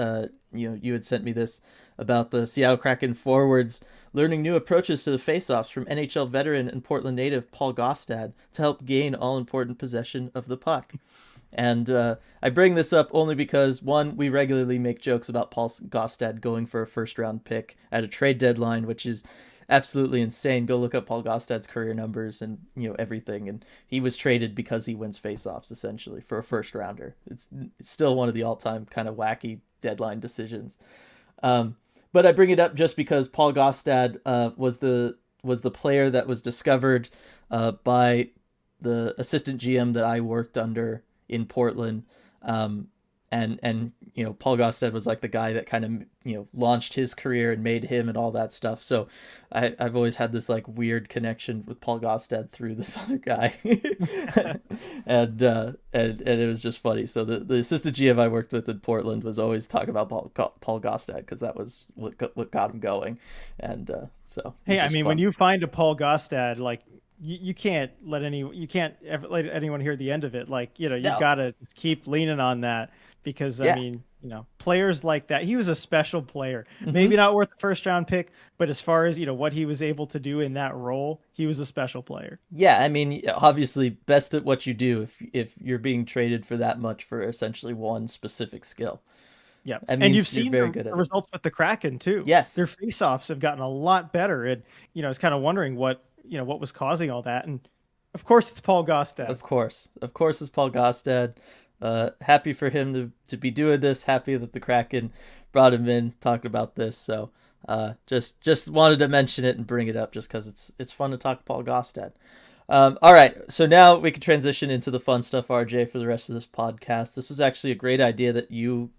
you had sent me this about the Seattle Kraken forwards learning new approaches to the faceoffs from NHL veteran and Portland native Paul Gaustad to help gain all-important possession of the puck. And I bring this up only because, one, we regularly make jokes about Paul Gaustad going for a first-round pick at a trade deadline, which is absolutely insane. Go look up Paul Gaustad's career numbers and everything, and he was traded because he wins faceoffs essentially for a first-rounder. It's still one of the all-time kind of wacky deadline decisions. But I bring it up just because Paul Gaustad was the player that was discovered by the assistant GM that I worked under in Portland, and Paul Gaustad was like the guy that kind of launched his career and made him and all that stuff. So I've always had this like weird connection with Paul Gaustad through this other guy, and it was just funny. So the assistant GM I worked with in Portland was always talking about Paul Gaustad because that was what got him going, and so hey, I mean, fun. When you find a Paul Gaustad, like. You can't ever let anyone hear the end of it. Like, you gotta keep leaning on that because I mean, players like that. He was a special player. Mm-hmm. Maybe not worth the first round pick, but as far as, what he was able to do in that role, he was a special player. Yeah, I mean, obviously, best at what you do if you're being traded for that much for essentially one specific skill. Yeah, And you've seen very the good at results with the Kraken too. Yes, their face-offs have gotten a lot better, and I was kind of wondering what was causing all that, and of course it's Paul Gostad. Of course, it's Paul Gostad. Happy for him to be doing this. Happy that the Kraken brought him in, talking about this. So just wanted to mention it and bring it up just because it's fun to talk Paul Gostad. All right, so now we can transition into the fun stuff, RJ, for the rest of this podcast. This was actually a great idea that you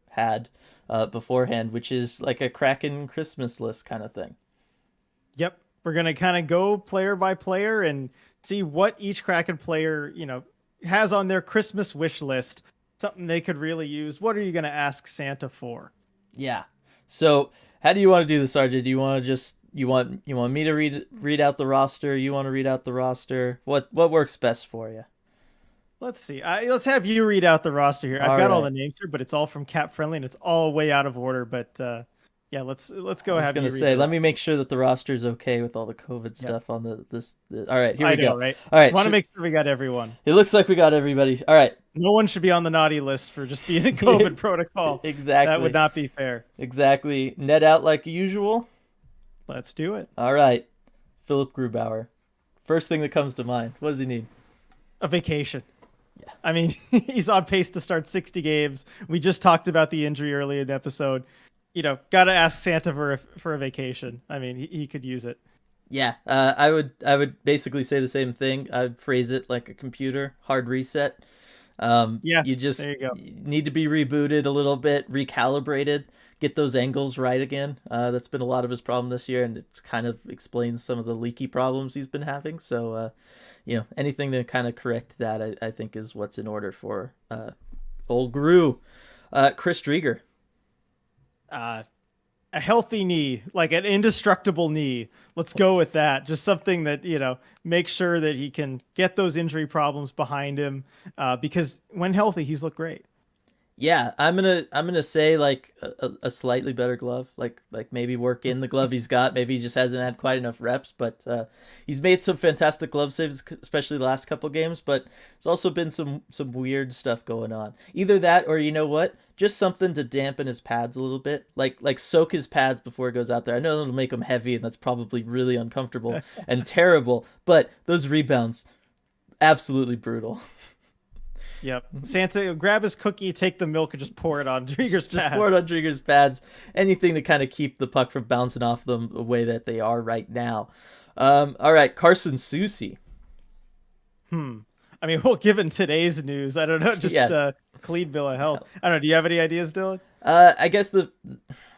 had beforehand, which is like a Kraken Christmas list kind of thing. Yep, we're gonna kind of go player by player and see what each Kraken player has on their Christmas wish list, something they could really use. What are you going to ask Santa for? Yeah. So how do you want to do this, RJ? Do you want to just, you want me to read out the roster? You want to read out the roster? What works best for you? Let's see. Let's have you read out the roster here. I've got all the names here, but it's all from Cap Friendly and it's all way out of order. But yeah, let's go. I was going to say, let me make sure that the roster is okay with all the COVID stuff on this. All right, here we go. Right? All right, want to make sure we got everyone. It looks like we got everybody. All right. No one should be on the naughty list for just being in COVID protocol. Exactly. That would not be fair. Exactly. Net out like usual. Let's do it. All right. Philip Grubauer. First thing that comes to mind. What does he need? A vacation. Yeah. I mean, he's on pace to start 60 games. We just talked about the injury early in the episode. Got to ask Santa for a vacation. I mean, he could use it. Yeah, I would basically say the same thing. I'd phrase it like a computer, hard reset. You just there you go. Need to be rebooted a little bit, recalibrated, get those angles right again. That's been a lot of his problem this year, and it kind of explains some of the leaky problems he's been having. So, anything to kind of correct that, I think is what's in order for old Gru. Chris Drieger. A healthy knee, like an indestructible knee. Let's go with that. Just something that, make sure that he can get those injury problems behind him. Because when healthy, he's looked great. Yeah, I'm gonna say like a slightly better glove, like maybe work in the glove he's got. Maybe he just hasn't had quite enough reps, but he's made some fantastic glove saves, especially the last couple games. But there's also been some weird stuff going on. Either that, or just something to dampen his pads a little bit, like soak his pads before it goes out there. I know it'll make them heavy, and that's probably really uncomfortable and terrible. But those rebounds, absolutely brutal. Yep. Santa, grab his cookie, take the milk, and just pour it on Drieger's pads. Just pour it on Drieger's pads. Anything to kind of keep the puck from bouncing off them the way that they are right now. All right, Carson Soucy. I mean, well, given today's news, I don't know, just clean bill of health. I don't know. Do you have any ideas, Dylan? I guess the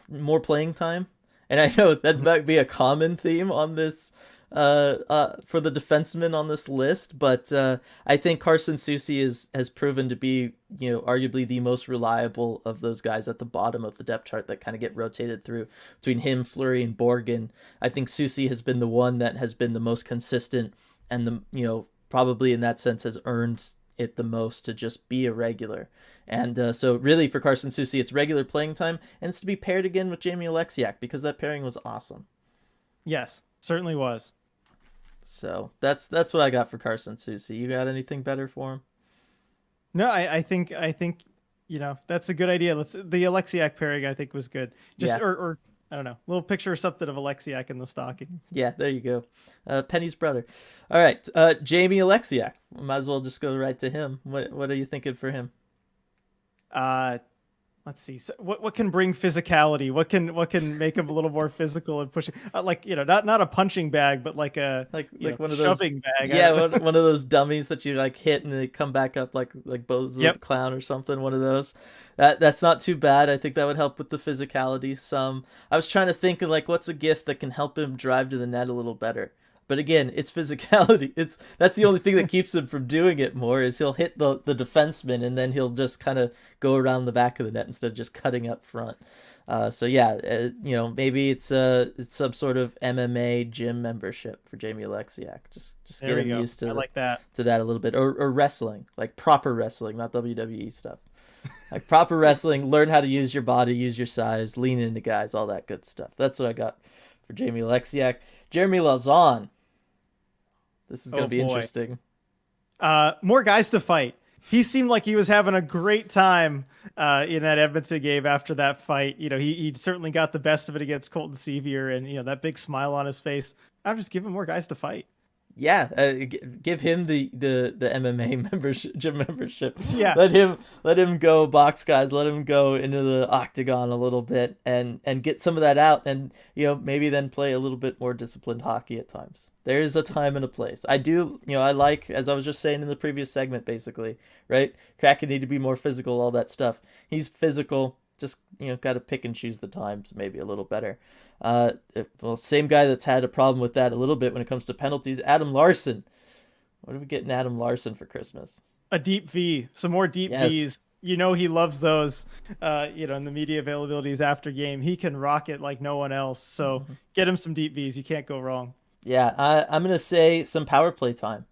more playing time. And I know that might be a common theme on this for the defensemen on this list, but I think Carson Soucy has proven to be, arguably the most reliable of those guys at the bottom of the depth chart that kind of get rotated through between him, Fleury, and Borgen. I think Soucy has been the one that has been the most consistent and probably in that sense has earned it the most to just be a regular. And so really for Carson Soucy, it's regular playing time, and it's to be paired again with Jamie Alexiak because that pairing was awesome. Yes, certainly was. So that's what I got for Carson Soucy. You got anything better for him? No, I think that's a good idea. The Alexiak pairing I think was good. Or I don't know, little picture or something of Alexiak in the stocking. Yeah, there you go. Penny's brother. All right, Jamie Alexiak. Might as well just go right to him. What are you thinking for him? Let's see. So what can bring physicality? What can make him a little more physical and pushing? Not a punching bag, but like one of those shoving bag. Yeah, one of those dummies that you hit and they come back up like Bozo the Clown or something. One of those. That's not too bad. I think that would help with the physicality some. I was trying to think of what's a gift that can help him drive to the net a little better. But again, it's physicality. That's the only thing that keeps him from doing it more is he'll hit the defenseman and then he'll just kind of go around the back of the net instead of just cutting up front. Maybe it's some sort of MMA gym membership for Jamie Alexiak. Just getting used to I like that. to that a little bit, or wrestling, like proper wrestling, not WWE stuff. Like proper wrestling, learn how to use your body, use your size, lean into guys, all that good stuff. That's what I got for Jamie Alexiak. Jeremy Lauzon. This is going to be interesting. More guys to fight. He seemed like he was having a great time in that Edmonton game after that fight. He certainly got the best of it against Colton Sevier, and that big smile on his face. I'm just giving more guys to fight. Yeah, give him the MMA gym membership. Yeah, let him go box guys. Let him go into the octagon a little bit and get some of that out, and maybe then play a little bit more disciplined hockey at times. There is a time and a place. I do, I like, as I was just saying in the previous segment, basically, right? Kraken need to be more physical, all that stuff. He's physical, just got to pick and choose the times maybe a little better. Same guy that's had a problem with that a little bit when it comes to penalties, Adam Larson. What are we getting Adam Larson for Christmas? A deep V, some more deep Vs. He loves those. In the media availabilities after game, he can rock it like no one else. So get him some deep Vs. You can't go wrong. Yeah, I'm gonna say some power play time.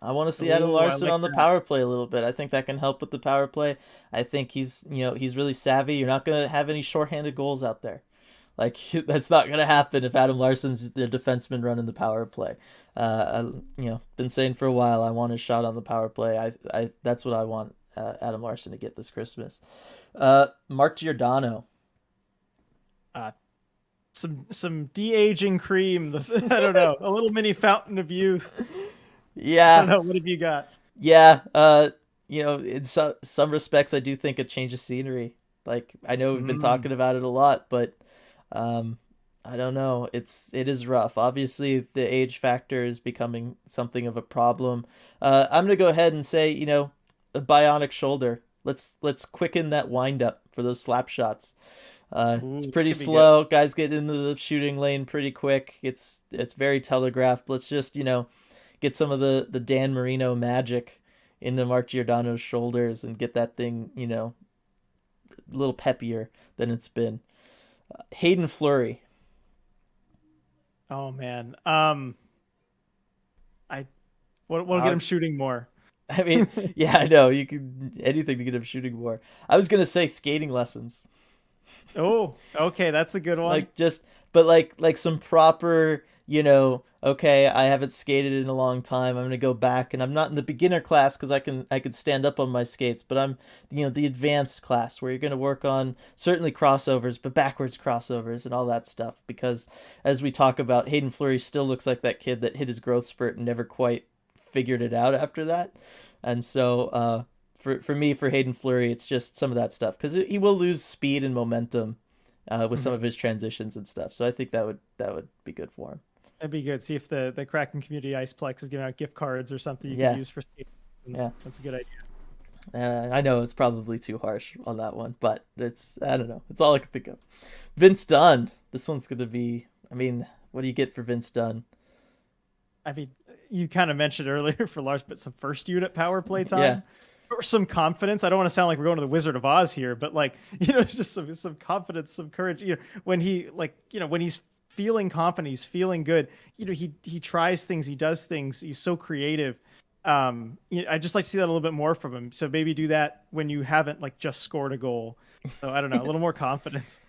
I want to see Adam Larson on the power play a little bit. I think that can help with the power play. I think he's really savvy. You're not gonna have any shorthanded goals out there. Like, that's not gonna happen if Adam Larson's the defenseman running the power play. Been saying for a while I want a shot on the power play. I that's what I want Adam Larson to get this Christmas. Mark Giordano. Some de-aging cream. I don't know, a little mini fountain of youth. Yeah. I don't know. What have you got? Yeah. In some respects, I do think a change of scenery. Like, I know we've been talking about it a lot, but I don't know. It is rough. Obviously, the age factor is becoming something of a problem. I'm gonna go ahead and say, a bionic shoulder. Let's quicken that wind up for those slap shots. It's pretty slow. Guys get into the shooting lane pretty quick. It's very telegraphed. Let's just get some of the Dan Marino magic into Mark Giordano's shoulders and get that thing a little peppier than it's been. Hayden Fleury. Oh man, what'll get him shooting more? I mean, yeah, I know you can anything to get him shooting more. I was gonna say skating lessons. Oh, okay, that's a good one. Like some proper, okay, I haven't skated in a long time. I'm gonna go back, and I'm not in the beginner class because I can stand up on my skates, but I'm the advanced class where you're gonna work on certainly crossovers, but backwards crossovers and all that stuff. Because as we talk about, Hayden Fleury still looks like that kid that hit his growth spurt and never quite figured it out after that. And so for me, for Hayden Fleury, it's just some of that stuff, because he will lose speed and momentum with some of his transitions and stuff. So I think that would be good for him. That'd be good. See if the Kraken Community Iceplex is giving out gift cards or something you can use for skating. Yeah, that's a good idea. I know it's probably too harsh on that one, but I don't know. It's all I can think of. Vince Dunn. This one's going to be, what do you get for Vince Dunn? You kind of mentioned earlier for Lars, but some first unit power play time. Yeah. Or some confidence. I don't want to sound like we're going to the Wizard of Oz here, but just some confidence, some courage. When he's feeling confident, he's feeling good. He tries things, he does things. He's so creative. I just like to see that a little bit more from him. So maybe do that when you haven't just scored a goal. So I don't know, a little more confidence.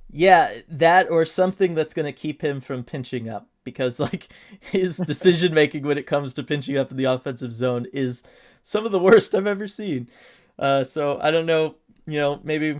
Yeah, that or something that's going to keep him from pinching up, because his decision making when it comes to pinching up in the offensive zone is some of the worst I've ever seen. So I don't know, maybe,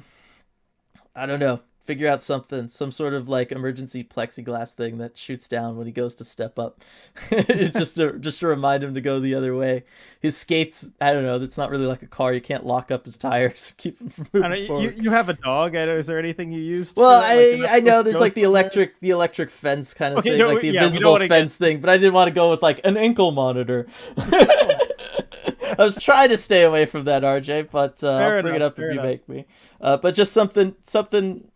I don't know, figure out something, some sort of emergency plexiglass thing that shoots down when he goes to step up. just to remind him to go the other way. His skates, I don't know, that's not really like a car. You can't lock up his tires, keep him from moving forward. You have a dog. Is there anything you used? Well, I know there's the electric fence kind of thing, the invisible fence thing, but I didn't want to go with an ankle monitor. I was trying to stay away from that, RJ, but I'll bring it up if you make me. But just something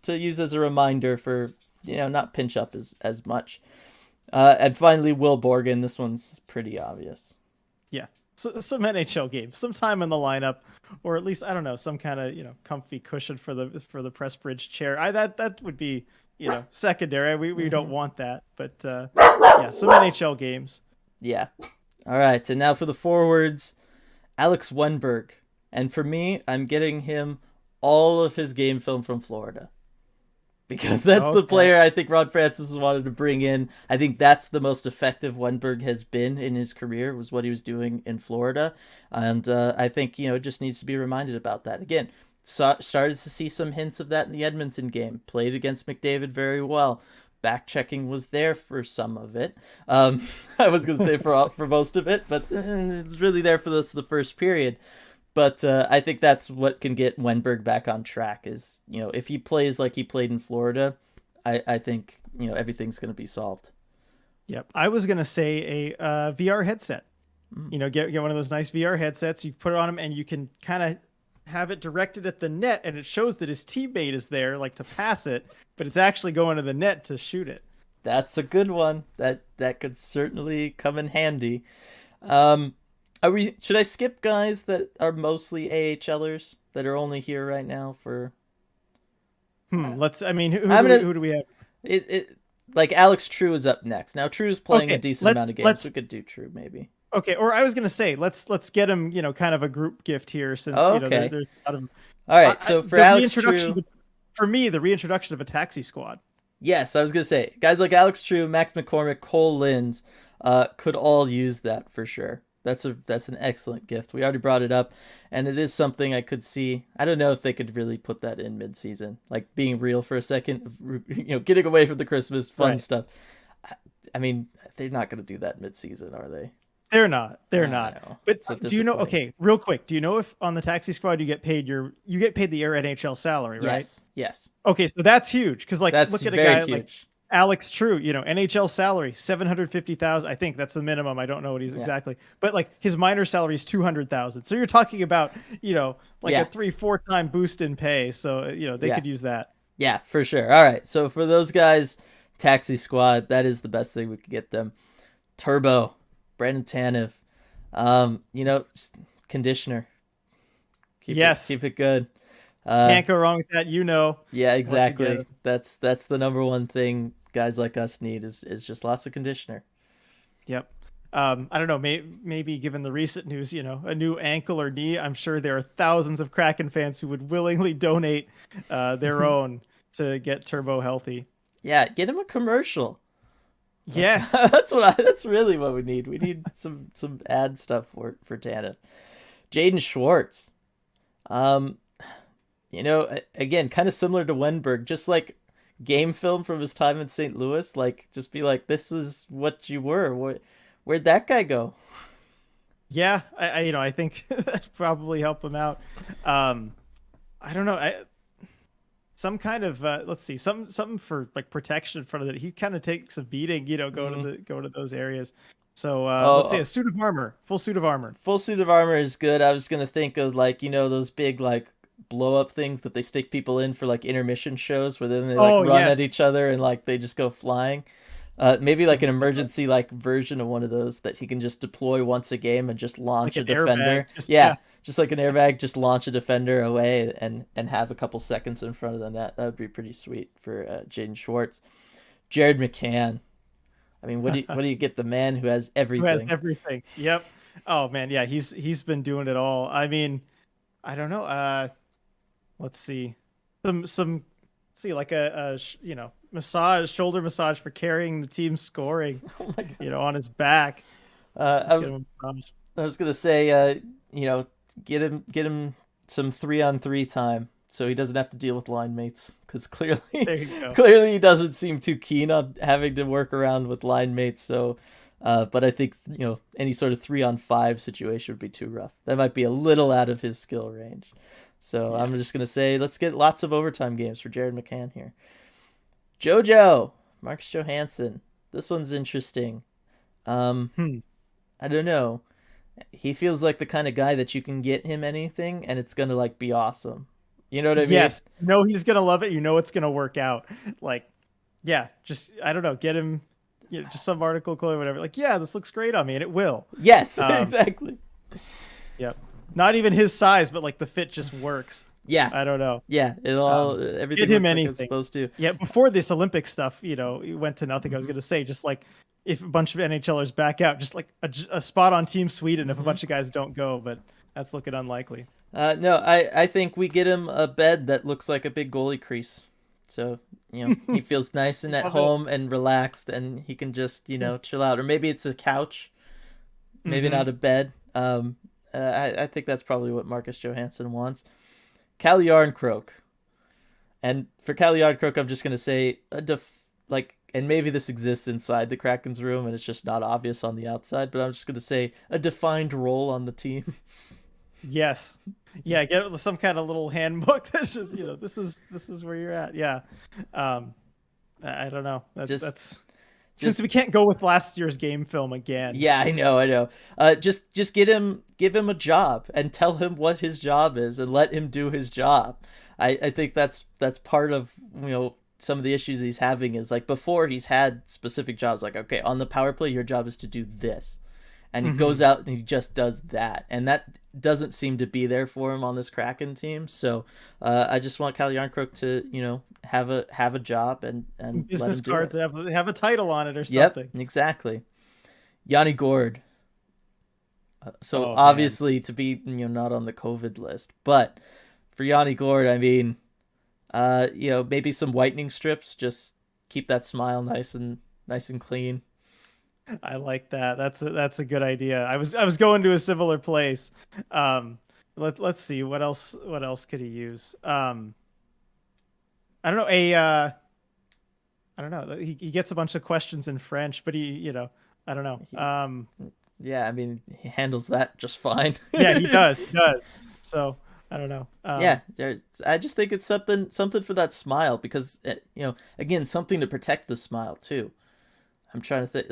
to use as a reminder for, not pinch up as much. And finally, Will Borgen. This one's pretty obvious. Yeah. So, some NHL games, some time in the lineup, or at least, I don't know, some kind of, comfy cushion for the press bridge chair. That would be, secondary. We don't want that, but yeah, some NHL games. Yeah. All right. And now for the forwards, Alex Wenberg. And for me, I'm getting him all of his game film from Florida. Because that's the Okay. player I think Ron Francis wanted to bring in. I think that's the most effective Wenberg has been in his career, was what he was doing in Florida. And I think, it just needs to be reminded about that. Again, started to see some hints of that in the Edmonton game. Played against McDavid very well. Back checking was there for some of it. I was going to say for most of it, but it's really there for the first period. But I think that's what can get Wenberg back on track is, if he plays like he played in Florida, I think, everything's going to be solved. Yep. I was going to say a VR headset. Get one of those nice VR headsets. You put it on him and you can kind of have it directed at the net, and it shows that his teammate is there, like to pass it, but it's actually going to the net to shoot it. That's a good one. That could certainly come in handy. Should I skip guys that are mostly AHLers that are only here right now for? Who do we have? Like Alex True is up next. Now True's playing Okay, a decent amount of games. We could do True maybe. Okay, or I was gonna say let's get him, kind of a group gift here since okay. there's a lot of. All right, so for Alex True, for me, the reintroduction of a taxi squad. Yes, I was gonna say guys like Alex True, Max McCormick, Cole Linz, could all use that for sure. That's an excellent gift. We already brought it up, and it is something I could see. I don't know if they could really put that in mid-season, like being real for a second, getting away from the Christmas fun stuff. I mean, they're not going to do that mid-season, are they? They're not. They're not. But do you know? Okay, real quick. Do you know if on the taxi squad you get paid the NHL salary, right? Yes. Okay, so that's huge because look at a guy huge. like Alex True, NHL salary $750,000. I think that's the minimum. I don't know what he's exactly, but like his minor salary is $200,000. So you're talking about a 3-4 time boost in pay. So they could use that. Yeah, for sure. All right, so for those guys, taxi squad, that is the best thing we could get them. Turbo, Brandon Tanev, just conditioner. Keep it good. Can't go wrong with that. Yeah, exactly. That's the number one thing guys like us need is just lots of conditioner. Yep. I don't know, maybe given the recent news, a new ankle or knee, I'm sure there are thousands of Kraken fans who would willingly donate their own to get Turbo healthy. Yeah, get him a commercial. Yes. That's really what we need. We need some ad stuff for Tanev. Jaden Schwartz. Again, kind of similar to Wenberg, just like game film from his time in St. Louis, like just be like, this is what you were. Where'd that guy go? Yeah, I think that probably help him out. I don't know. Some kind of let's see, something for like protection in front of it. He kind of takes a beating, going to those areas. So let's say a suit of armor, full suit of armor. Full suit of armor is good. I was gonna think of those big blow up things that they stick people in for like intermission shows where then they run at each other and they just go flying. Maybe like an emergency version of one of those that he can just deploy once a game and just launch a defender. Just like an airbag, just launch a defender away and have a couple seconds in front of the net. That would be pretty sweet for Jaden Schwartz. Jared McCann. I mean, what do you get the man who has everything? Who has everything? Yep. Oh man, yeah, he's been doing it all. I mean, I don't know. Let's see, like a shoulder massage for carrying the team scoring. Oh my God. On his back. I was gonna say, get him some 3-on-3 time so he doesn't have to deal with line mates, because clearly he doesn't seem too keen on having to work around with line mates. So, but I think any sort of 3-on-5 situation would be too rough. That might be a little out of his skill range. So I'm just going to say, let's get lots of overtime games for Jared McCann here. Jojo, Marcus Johansson. This one's interesting. I don't know. He feels like the kind of guy that you can get him anything and it's going to be awesome. You know what I mean? Yes. He's going to love it. It's going to work out. Just, I don't know, get him, just some article, whatever. This looks great on me, and it will. Yes, exactly. Yep. Not even his size, but the fit just works. Yeah. I don't know. Yeah. Everything get him looks anything. like it's supposed to. Yeah. Before this Olympic stuff, it went to nothing. I was going to say, just if a bunch of NHLers back out, just a spot on Team Sweden if a bunch of guys don't go, but that's looking unlikely. No, I think we get him a bed that looks like a big goalie crease. So, he feels nice and at Love it. home and relaxed, and he can just, chill out. Or maybe it's a couch, maybe Mm-hmm. not a bed. I think that's probably what Marcus Johansson wants. Calle Yarncroke. And for Calle Yarncroke, I'm just going to say, and maybe this exists inside the Kraken's room, and it's just not obvious on the outside, but I'm just going to say a defined role on the team. Yes. Yeah, get some kind of little handbook that's just, this is where you're at. Yeah. I don't know. That's since we can't go with last year's game film again. Yeah, I know. Just give him a job and tell him what his job is and let him do his job. I think that's part of some of the issues he's having is like before he's had specific jobs like, okay, on the power play your job is to do this, and he goes out and he just does that, and that doesn't seem to be there for him on this Kraken team. So I just want Calle Yarncroke to have a job and Business let him cards do it. have a title on it or Yep, something. exactly. Yanni Gord. So Oh, obviously to be not on the COVID list, but for Yanni Gord, I mean, maybe some whitening strips, just keep that smile nice and clean. I like that. That's a good idea. I was going to a similar place. Let's see what else could he use. I don't know. I don't know. He gets a bunch of questions in French, but I don't know. Yeah, I mean, he handles that just fine. Yeah, he does. He does. So I don't know. Yeah, I just think it's something for that smile because again, something to protect the smile too. I'm trying to think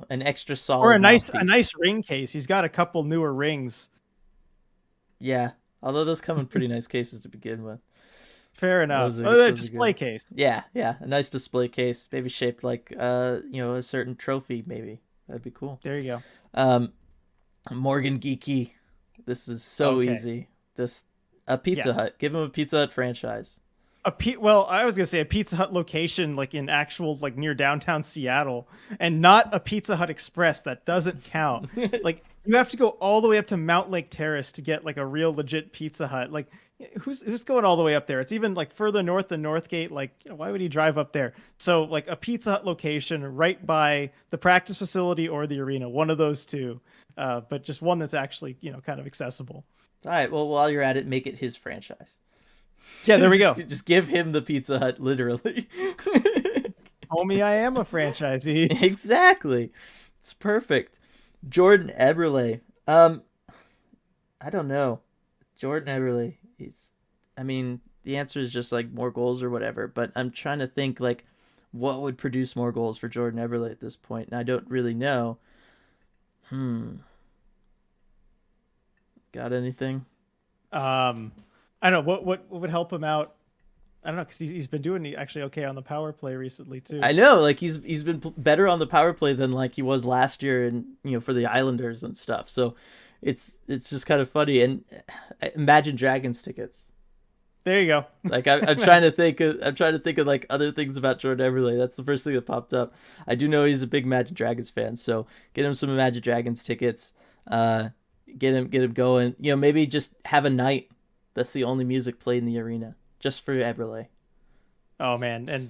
an extra solid or a mouthpiece. nice ring case. He's got a couple newer rings. Yeah, although those come in pretty nice cases to begin with. Fair enough. A display case. Yeah, a nice display case, maybe shaped like a certain trophy. Maybe that'd be cool. There you go. Morgan Geeky. This is so easy. Just a Pizza Hut. Give him a Pizza Hut franchise. Well, I was gonna say a Pizza Hut location, like in actual, like near downtown Seattle, and not a Pizza Hut Express. That doesn't count. Like you have to go all the way up to Mount Lake Terrace to get like a real legit Pizza Hut. Like who's going all the way up there? It's even like further north than Northgate. Like why would he drive up there? So like a Pizza Hut location right by the practice facility or the arena, one of those two, but just one that's actually kind of accessible. All right. Well, while you're at it, make it his franchise. Yeah, there we go. Just give him the Pizza Hut, literally. Homie, I am a franchisee. Exactly. It's perfect. Jordan Eberle. I don't know. Jordan Eberle. The answer is just like more goals or whatever, but I'm trying to think like what would produce more goals for Jordan Eberle at this point, and I don't really know. Got anything? I don't know what would help him out. I don't know because he's been doing actually okay on the power play recently too. I know, like he's been better on the power play than like he was last year, and for the Islanders and stuff. So it's just kind of funny. And Imagine Dragons tickets. There you go. Like I'm trying to think of like other things about Jordan Eberle. That's the first thing that popped up. I do know he's a big Imagine Dragons fan, so get him some Imagine Dragons tickets. Get him going. Maybe just have a night that's the only music played in the arena, just for Eberle. Oh man, and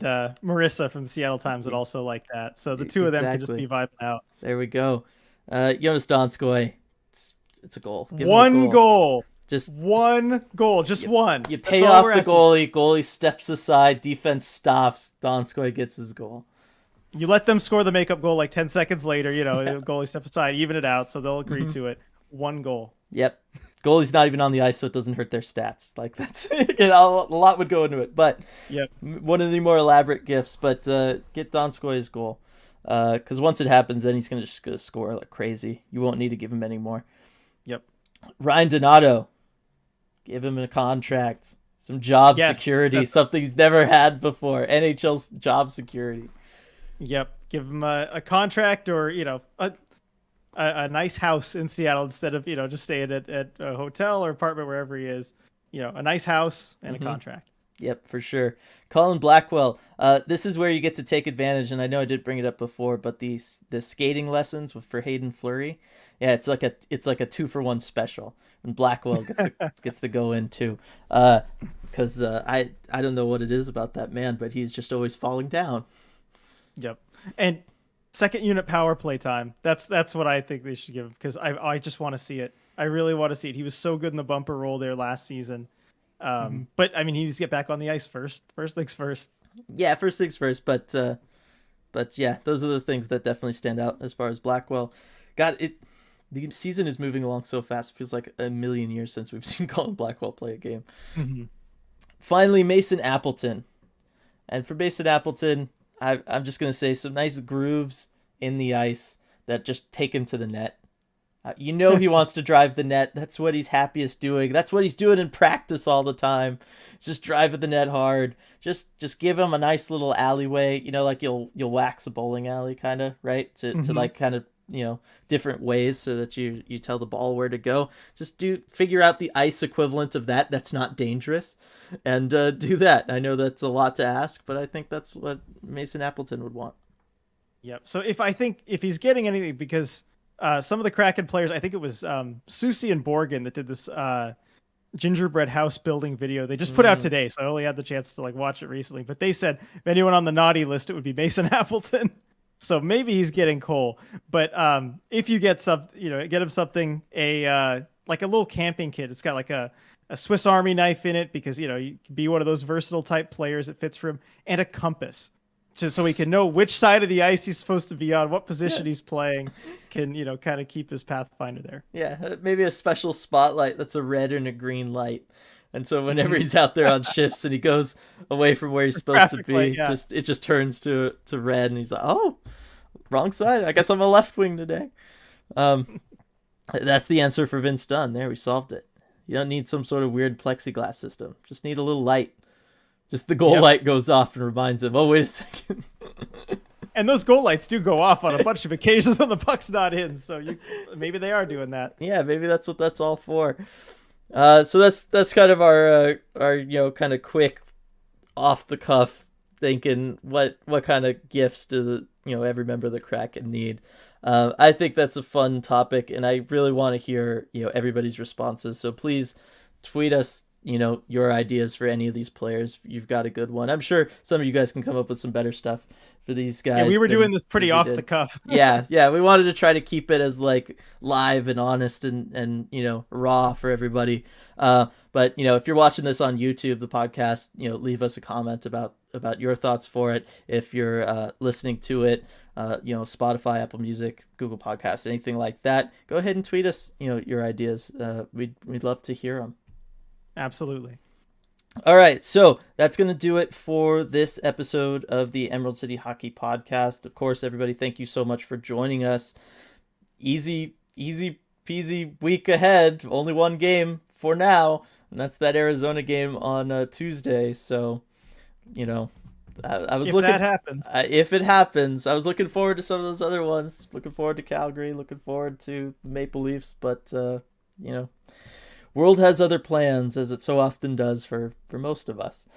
Marissa from the Seattle Times would also like that. So the two of them can just be vibing out. There we go. Jonas Donskoi. It's a goal. Give One goal. Just one goal. Just one. You pay off the goalie. Goalie steps aside. Defense stops. Donskoi gets his goal. You let them score the makeup goal like 10 seconds later. The goalie steps aside, even it out, so they'll agree to it. One goal. Yep. Goalie's not even on the ice, so it doesn't hurt their stats. Like that's a lot would go into it, but yep. One of the more elaborate gifts. But get Donskoi's goal, because once it happens, then he's gonna score like crazy. You won't need to give him any more. Yep. Ryan Donato, give him a contract, some job security, something he's never had before. NHL's job security. Yep. Give him a contract or a nice house in Seattle instead of just staying at a hotel or apartment wherever he is. A nice house and a contract. Yep, for sure. Colin Blackwell. This is where you get to take advantage, and I know I did bring it up before, but the skating lessons for Hayden Fleury, yeah, it's like a 2-for-1 special, and Blackwell gets to go in too. Because I don't know what it is about that man, but he's just always falling down. Yep, and second unit power play time. That's what I think they should give him, because I just want to see it. I really want to see it. He was so good in the bumper roll there last season. But I mean, he needs to get back on the ice first. First things first. Yeah, first things first. But yeah, those are the things that definitely stand out as far as Blackwell. God, the season is moving along so fast. It feels like a million years since we've seen Colin Blackwell play a game. Mm-hmm. Finally, Mason Appleton. And for Mason Appleton, I'm just gonna say some nice grooves in the ice that just take him to the net. He wants to drive the net. That's what he's happiest doing. That's what he's doing in practice all the time. Just driving the net hard. Just give him a nice little alleyway. Like you'll wax a bowling alley, kind of, right? To like kind of different ways so that you tell the ball where to go. Just figure out the ice equivalent of that. That's not dangerous, and do that. I know that's a lot to ask, but I think that's what Mason Appleton would want. Yep. So if he's getting anything, because some of the Kraken players, I think it was Soucy and Borgen that did this gingerbread house building video. They just put out today, so I only had the chance to watch it recently. But they said if anyone on the naughty list, it would be Mason Appleton. So maybe he's getting coal. But if you get get him something, like a little camping kit. It's got like a Swiss Army knife in it, because you can be one of those versatile type players. It fits for him, and a compass, so he can know which side of the ice he's supposed to be on, what position he's playing, can, kind of keep his pathfinder there. Yeah, maybe a special spotlight that's a red and a green light. And so whenever he's out there on shifts and he goes away from where he's supposed to be, light, it just turns to red, and he's like, oh, wrong side. I guess I'm a left wing today. That's the answer for Vince Dunn. There, we solved it. You don't need some sort of weird plexiglass system. Just need a little light. Just the goal light goes off and reminds him, oh, wait a second. And those goal lights do go off on a bunch of occasions when the puck's not in. So maybe they are doing that. Yeah, maybe that's what that's all for. So that's kind of our kind of quick, off the cuff thinking. What kind of gifts do every member of the Kraken need? I think that's a fun topic, and I really want to hear everybody's responses. So please tweet us your ideas for any of these players. You've got a good one. I'm sure some of you guys can come up with some better stuff for these guys. Yeah, we were doing this pretty off the cuff. yeah. We wanted to try to keep it as live and honest and raw for everybody. But if you're watching this on YouTube, the podcast, leave us a comment about your thoughts for it. If you're listening to it, Spotify, Apple Music, Google Podcasts, anything like that, go ahead and tweet us, your ideas. We'd love to hear them. Absolutely. All right, so that's going to do it for this episode of the Emerald City Hockey Podcast. Of course, everybody, thank you so much for joining us. Easy peasy week ahead. Only one game for now, and that's that Arizona game on Tuesday. So, I was looking. If that happens. If it happens, I was looking forward to some of those other ones. Looking forward to Calgary. Looking forward to Maple Leafs. But world has other plans, as it so often does for most of us.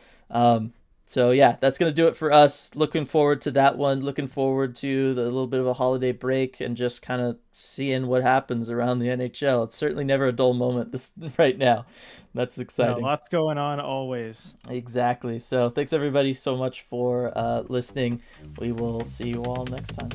So yeah, that's going to do it for us. Looking forward to that one. Looking forward to the little bit of a holiday break and just kind of seeing what happens around the NHL. It's certainly never a dull moment right now. That's exciting. No, lots going on always. Exactly. So thanks everybody so much for listening. We will see you all next time.